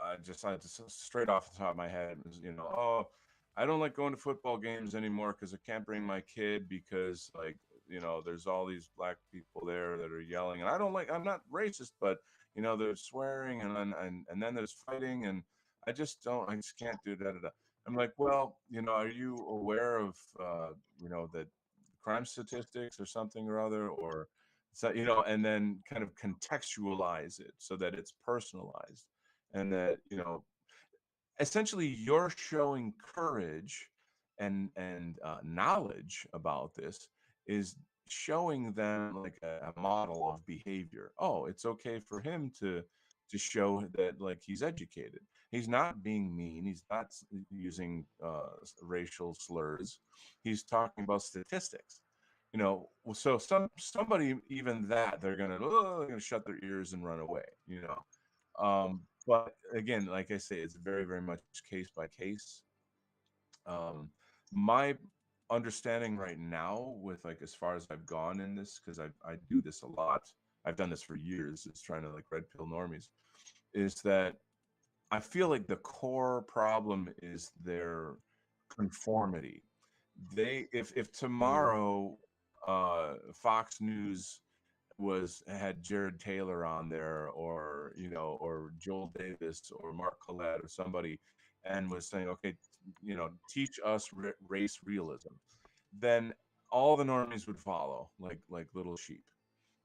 I just straight off the top of my head, oh, I don't like going to football games anymore because I can't bring my kid because like there's all these black people there that are yelling, and I don't like. I'm not racist, but they're swearing, and then there's fighting, and I just don't. I just can't do that. I'm like, well, are you aware of that crime statistics or something or other, or so and then kind of contextualize it so that it's personalized, and that essentially you're showing courage and knowledge about this is showing them like a model of behavior. Oh, it's okay for him to show that like he's educated. He's not being mean. He's not using racial slurs. He's talking about statistics. So somebody, even that, they're gonna shut their ears and run away. But again, like I say, it's very, very much case by case. Um, my understanding right now, with like as far as I've gone in this, because I do this a lot. I've done this for years. It's trying to like red pill normies. Is that I feel like the core problem is their conformity. If Mm. tomorrow Fox News had Jared Taylor on there, or or Joel Davis or Mark Collette or somebody, and was saying, okay, teach us race realism, then all the normies would follow like little sheep.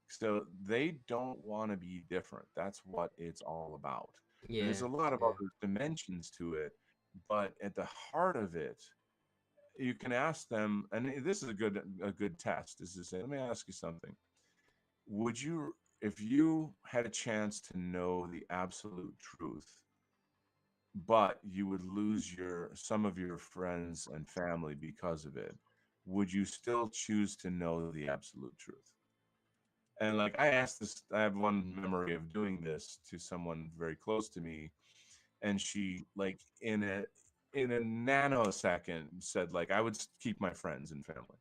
So they don't want to be different. That's what it's all about. And there's Yeah, a lot of yeah. other dimensions to it, but at the heart of it, you can ask them, and this is a good test, is to say, let me ask you something. Would you, if you had a chance to know the absolute truth, but you would lose some of your friends and family because of it, would you still choose to know the absolute truth? And like I asked this, I have one memory of doing this to someone very close to me, and she like in a nanosecond said like I would keep my friends and family,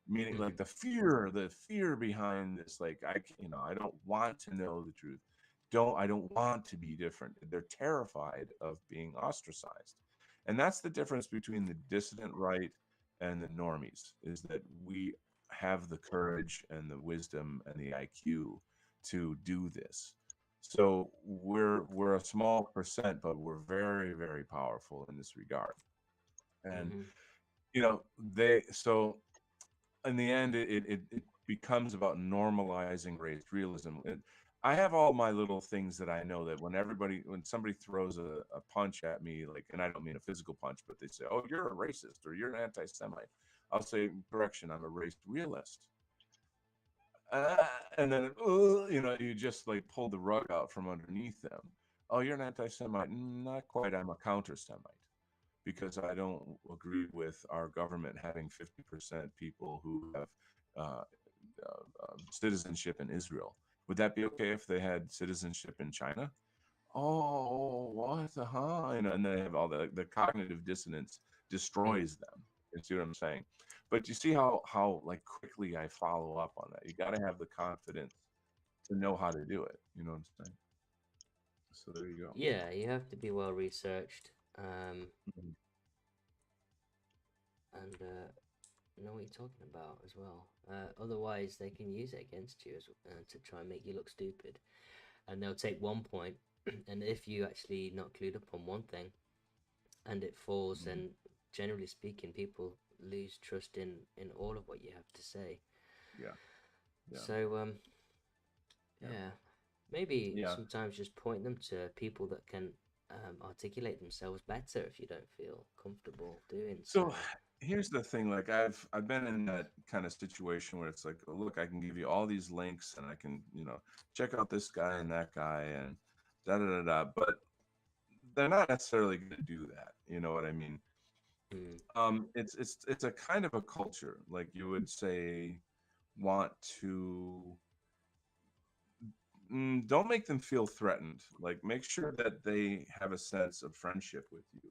meaning like Mm-hmm. the fear behind this, like I don't want to know the truth, I don't want to be different. They're terrified of being ostracized. And that's the difference between the dissident right and the normies, is that we have the courage and the wisdom and the IQ to do this. So we're a small percent, but we're very, very powerful in this regard. And Mm-hmm. they so in the end, it becomes about normalizing race realism. I have all my little things that I know that when somebody throws a punch at me, like, and I don't mean a physical punch, but they say, "Oh, you're a racist," or "You're an anti-Semite," I'll say, "Correction, I'm a race realist." Uh, and then you just like pull the rug out from underneath them. Oh, you're an anti-Semite. Not quite. I'm a counter-Semite, because I don't agree with our government having 50% people who have uh, citizenship in Israel. Would that be okay if they had citizenship in China? Oh, what? Huh? And they have all the cognitive dissonance Mm. destroys them. You see what I'm saying? But you see how like quickly I follow up on that. You got to have the confidence to know how to do it. You know what I'm saying? So there you go. Yeah, you have to be well researched, Mhm. and know what you're talking about as well. Otherwise, they can use it against you to try and make you look stupid. And they'll take one point, and if you actually not clued up on one thing, and it falls, Mhm. then generally speaking, people lose trust in all of what you have to say. Yeah, yeah, So yeah, yeah, maybe yeah. sometimes just point them to people that can articulate themselves better if you don't feel comfortable doing so. So here's the thing, like I've been in that kind of situation where it's like, oh, look, I can give you all these links and I can, check out this guy and that guy and da da da da. But they're not necessarily going to do that. You know what I mean? Mm. It's a kind of a culture, like you would say, want to don't make them feel threatened. Like make sure that they have a sense of friendship with you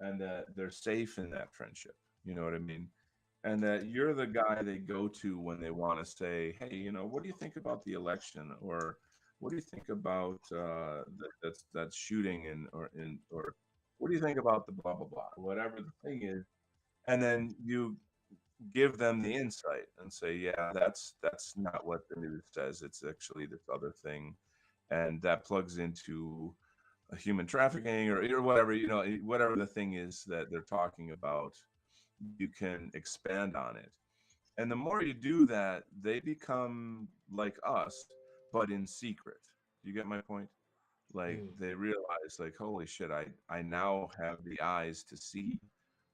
and that they're safe in that friendship. You know what I mean? And that you're the guy they go to when they want to say, "Hey, what do you think about the election?" Or "What do you think about that shooting?" Or "What do you think about the blah blah blah?" Whatever the thing is, and then you give them the insight and say, "Yeah, that's not what the news says. It's actually this other thing, and that plugs into human trafficking or whatever whatever the thing is that they're talking about. You can expand on it, and the more you do that, they become like us, but in secret. You get my point? Like Mm. they realize, like, holy shit, I now have the eyes to see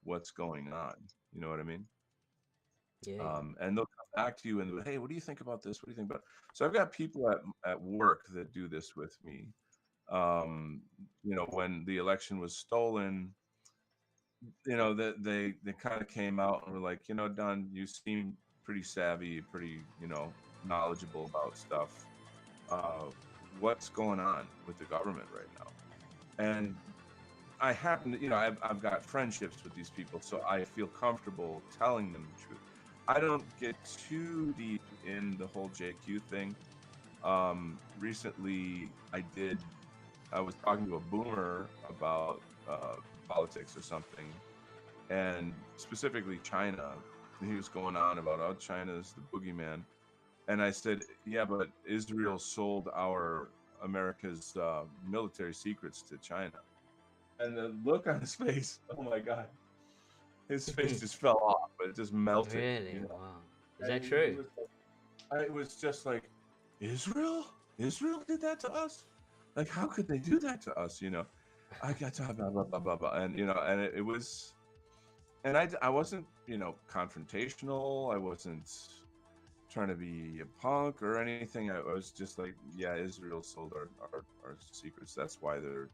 what's going on. You know what I mean? Yeah, yeah. And they'll come back to you and hey, what do you think about this? What do you think about? So I've got people at work that do this with me. Um, when the election was stolen, that they kind of came out and were like, Don, you seem pretty savvy, pretty, knowledgeable about stuff. Uh, what's going on with the government right now? And I happen to, I've got friendships with these people, so I feel comfortable telling them the truth. I don't get too deep in the whole JQ thing. Recently, I was talking to a boomer about politics or something, and specifically China. He was going on about, oh, China's the boogeyman. And I said, yeah, but Israel sold our America's military secrets to China. And the look on his face, oh my God, his face just fell off, but it just melted, Really? Wow. Is that And true? it was just like, Israel? Israel did that to us? Like, how could they do that to us? I got to blah, blah, blah, blah, blah. And, and it was, and I wasn't, confrontational. I wasn't trying to be a punk or anything. I was just like, yeah, Israel sold our secrets. That's why they're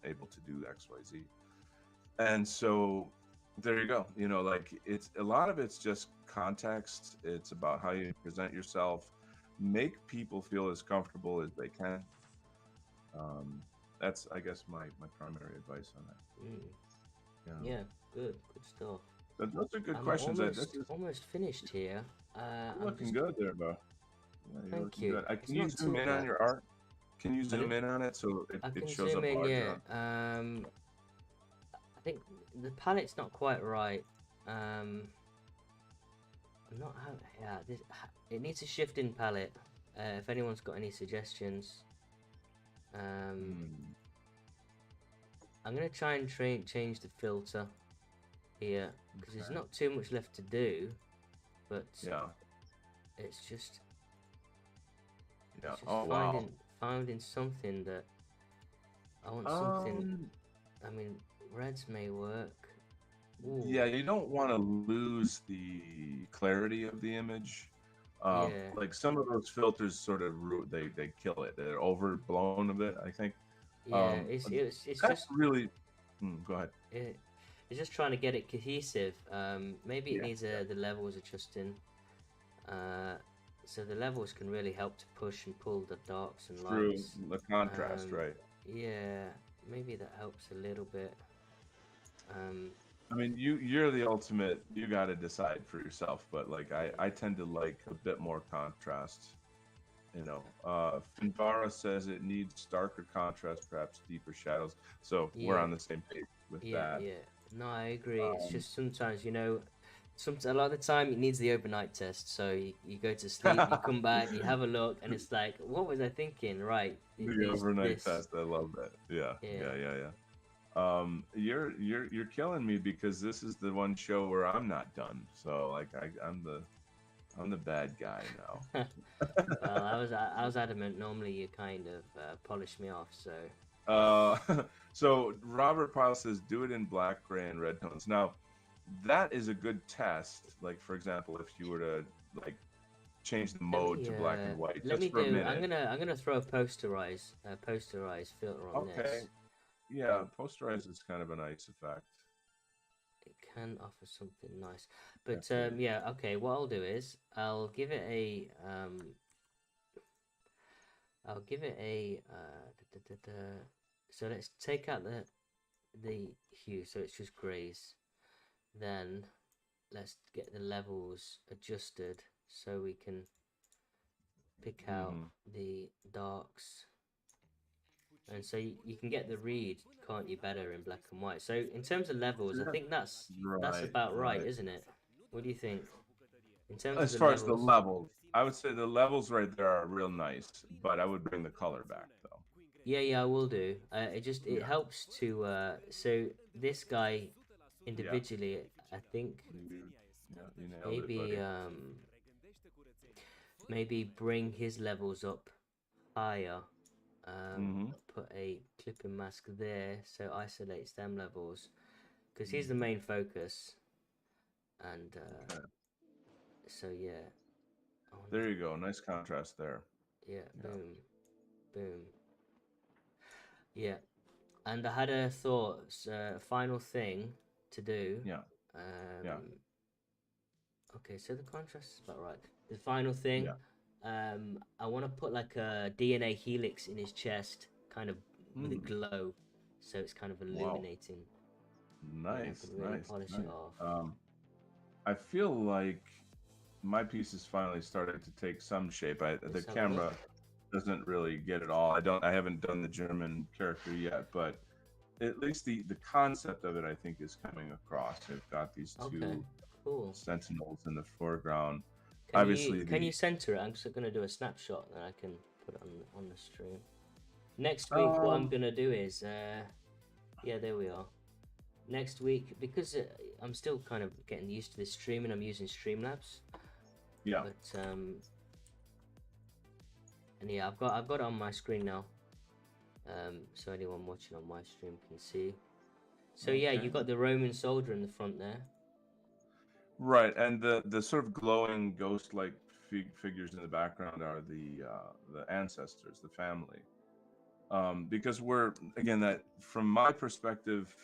able to do X, Y, Z. And so there you go. Like it's a lot of it's just context. It's about how you present yourself, make people feel as comfortable as they can. That's, I guess, my primary advice on that. Mm. Yeah. Yeah, good stuff. But those are good I'm questions. This is almost finished here. you're I'm looking just good there, bro. Yeah, you're Thank looking you. good. It's Can you not zoom too in on bad. your art? Can you zoom Pardon? in on it so I it can shows zoom up in, larger? yeah. I think the palette's not quite right. I'm not how. Yeah, it needs a shift in palette. If anyone's got any suggestions, Hmm. I'm gonna try and change the filter here because there's Okay. not too much left to do, but Yeah. it's just Yeah. Oh wow. finding something that I want something. Um. I mean, reds may work. Yeah, Ooh, you don't want to lose the clarity of the image. yeah, Like some of those filters sort of they kill it. They're overblown a bit, I think. yeah. Um, It's that's just really. Go ahead. it, it's just trying to get it cohesive. Maybe it Yeah. needs the levels adjusting. Uh, so the levels can really help to push and pull the darks and True. lights. The contrast, Um, right? yeah, maybe that helps a little bit. Um, I mean, you're the ultimate. You got to decide for yourself. But like, I tend to like a bit more contrast. Finvara says it needs starker contrast, perhaps deeper shadows. So we're yeah, on the same page with yeah, that. yeah. No, I agree. It's Um, just sometimes, a lot of the time it needs the overnight test. So you go to sleep, you come back, you have a look, and it's like, what was I thinking? Right, it the needs overnight this. test. I love that. Yeah, Yeah. yeah, yeah, yeah. You're killing me because this is the one show where I'm not done. So like, I'm the bad guy now. Well, I was adamant. Normally, you kind of polish me off. So Uh, so Robert Pyle says, do it in black, gray, and red tones. Now, that is a good test. Like, for example, if you were to like change the mode to black and white let just me for a do. minute. I'm gonna throw a posterized filter on Okay. this. Yeah, Um, posterize is kind of a nice effect. it can offer something nice, but Definitely. yeah, okay. What I'll do is I'll give it a so let's take out the hue, so it's just grays. Then let's get the levels adjusted so we can pick out Mm-hmm. the darks. And so you can get the read, can't you, better in black and white. So in terms of levels, I think that's Right, about right, right. isn't it? What do you think? In terms of As the far as the levels, levels, I would say the levels right there are real nice, but I would bring the color back though. yeah, I will do. It Yeah, helps to so this guy yeah. individually, I think You, yeah, you nailed it, maybe buddy. maybe bring his levels up higher. Mm-hmm. Put a clipping mask there so isolates them levels because he's the main focus. And Okay. so yeah, I want There you go. Nice contrast there. yeah, Yeah, boom, boom, yeah. And I had a thought, final thing to do. yeah, yeah, Um, okay, so the contrast is about right. The final thing, yeah. I want to put like a DNA helix in his chest, kind of with a Hmm. glow, so it's kind of Wow. illuminating. Yeah, I Nice, can really nice, polish it nice. off. I feel like my piece is finally starting to take some shape. The Let's have a look. camera doesn't really get it all. I haven't done the German character yet, but at least the concept of it I think is coming across. I've got these Okay, two cool. sentinels in the foreground. Can you Obviously can you the center it? I'm just gonna do a snapshot and I can put it on the stream. Next week, what I'm um gonna do is, yeah, there we are. Next week, because I'm still kind of getting used to this streaming, I'm using Streamlabs, yeah. but and yeah, I've got it on my screen now, so anyone watching on my stream can see. So yeah, Okay. you got the Roman soldier in the front there. Right, and the sort of glowing ghost-like figures in the background are the ancestors, the family. Because we're again that from my perspective,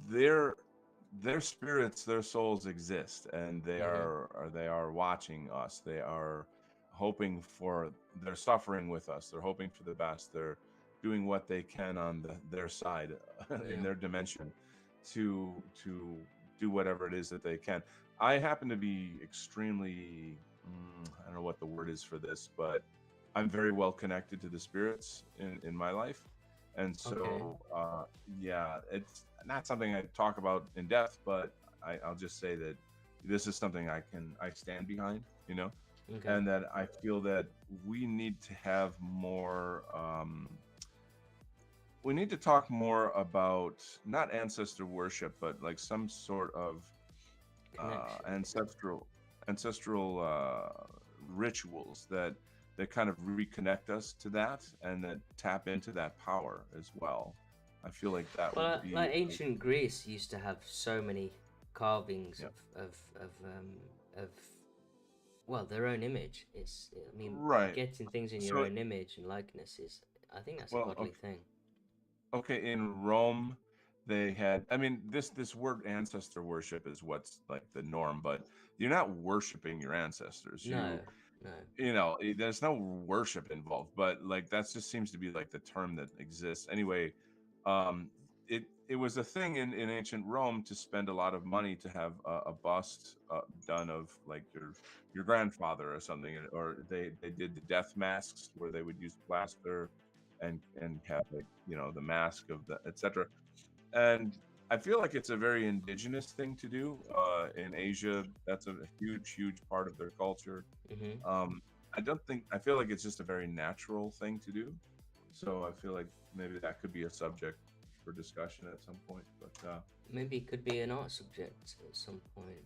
their their spirits, their souls exist, and Mhm. they are watching us. They are hoping for. They're suffering with us. They're hoping for the best. They're doing what they can on their side in Yeah. their dimension to do whatever it is that they can. I happen to be extremely I don't know what the word is for this, but I'm very well connected to the spirits in my life, and Okay. so yeah, it's not something I talk about in depth, but I'll just say that this is something I stand behind, you know, Okay. and that I feel that we need to have more. We need to talk more about not ancestor worship, but like some sort of Connection. ancestral rituals that kind of reconnect us to that and that tap into that power as well. I feel like that would Well, be like ancient Greece used to have so many carvings yeah. of well, their own image. I mean, Right. getting things in your So own image and likeness is, I think that's a well, godly thing. okay, in Rome, they had. I mean, this word ancestor worship is what's like the norm, but you're not worshiping your ancestors. No, no. There's no worship involved, but like that just seems to be like the term that exists. Anyway, um, it was a thing in ancient Rome to spend a lot of money to have a bust done of like your grandfather or something, or they did the death masks where they would use plaster and have like the mask of the etc. And I feel like it's a very indigenous thing to do in Asia. That's a huge part of their culture. Mhm. um, I feel like it's just a very natural thing to do. So I feel like maybe that could be a subject for discussion at some point. But Maybe it could be an art subject at some point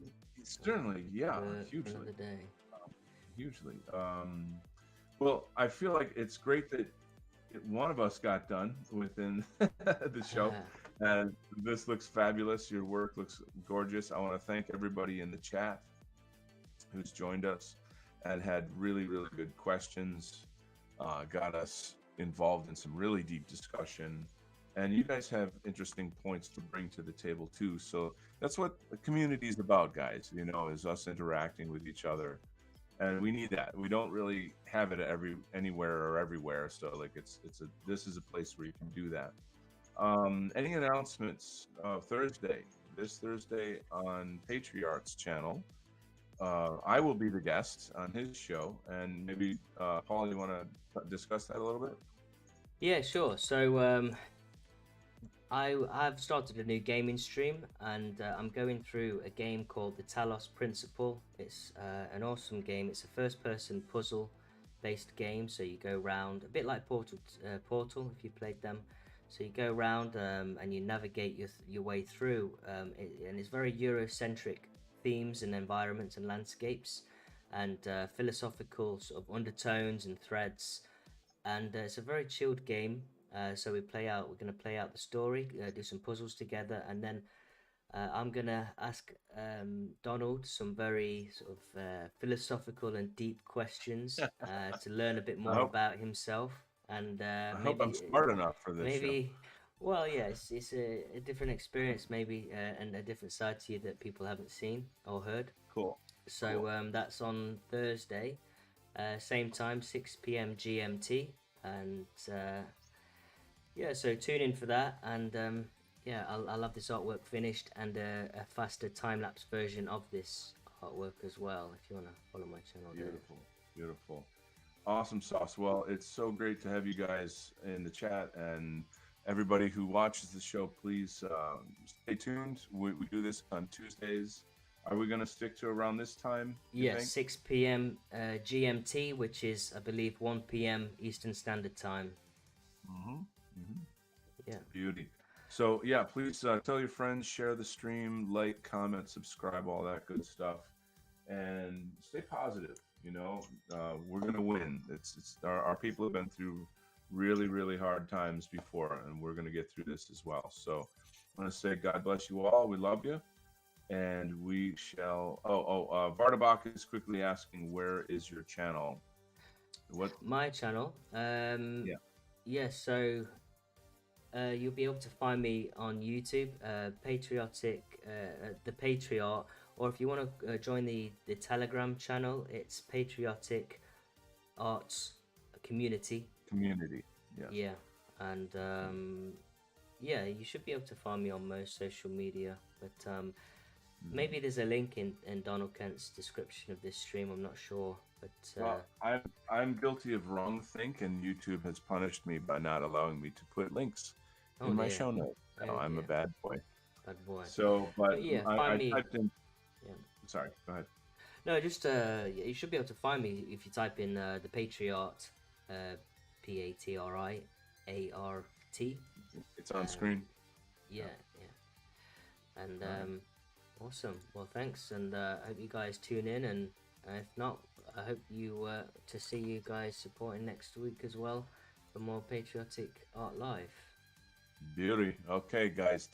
certainly, yeah, for hugely, another day. hugely. Well, I feel like it's great that one of us got done within the show, and this looks fabulous. Your work looks gorgeous. I want to thank everybody in the chat who's joined us and had really good questions, got us involved in some really deep discussion. and you guys have interesting points to bring to the table too. So that's what the community is about, guys. You know, is us interacting with each other, and we need that. We don't really have it anywhere or everywhere. So like it's a this is a place where you can do that. Any announcements? Thursday, this Thursday on PatriArt's channel, I will be the guest on his show, and maybe Paul, you want to discuss that a little bit? Yeah, sure. So I've started a new gaming stream, and I'm going through a game called the Talos Principle. It's an awesome game. It's a first-person puzzle-based game. So you go around a bit like Portal, if you played them. So you go around and you navigate your way through, and it's very Eurocentric themes and environments and landscapes, and philosophical sort of undertones and threads. And it's a very chilled game. So we're going to play out the story, do some puzzles together, and then I'm going to ask Donald some very sort of philosophical and deep questions to learn a bit I more hope about himself, and I hope I'm smart enough for this show. maybe, well, yeah, it's a different experience, maybe, and a different side to you that people haven't seen or heard. Cool. So Cool. that's on Thursday, same time, 6 p.m. GMT, and yeah, so tune in for that, and yeah, I'll have this artwork finished and a faster time-lapse version of this artwork as well. If you wanna follow my channel there. Beautiful. Beautiful. Awesome sauce. Well, it's so great to have you guys in the chat, and everybody who watches the show, please stay tuned. We do this on Tuesdays. Are we going to stick to around this time? You Yeah, think? 6 p.m. GMT, which is I believe 1 p.m. Eastern Standard Time. Mm-hmm. Mm-hmm. Yeah. Beauty. So yeah, please tell your friends, share the stream, like, comment, subscribe, all that good stuff, and stay positive. You know, we're gonna win. It's our people have been through really hard times before, and we're gonna get through this as well. So I want to say God bless you all. We love you, and we shall. Vardabach is quickly asking, where is your channel? What? My channel. Yeah. Yeah. So you'll be able to find me on YouTube, Patriotic, the PatriArt, or if you want to join the Telegram channel, it's Patriotic Arts Community. Community. Yes. Yeah, and yeah, you should be able to find me on most social media, but maybe there's a link in Donald Kent's description of this stream. I'm not sure, but Well, I'm guilty of wrong think, and YouTube has punished me by not allowing me to put links in my dear. show notes. No, Oh I'm a dear. bad boy. Bad boy. So, but Yeah, I find me. typed in. Yeah. Sorry, go ahead. No, just yeah, you should be able to find me if you type in the PatriArt, PatriArt. It's on screen. Yeah, yeah. And Alright. awesome. Well, thanks, and I hope you guys tune in, and if not, I hope you to see you guys supporting next week as well for more Patriotic Art Live. Beauty. Okay, guys.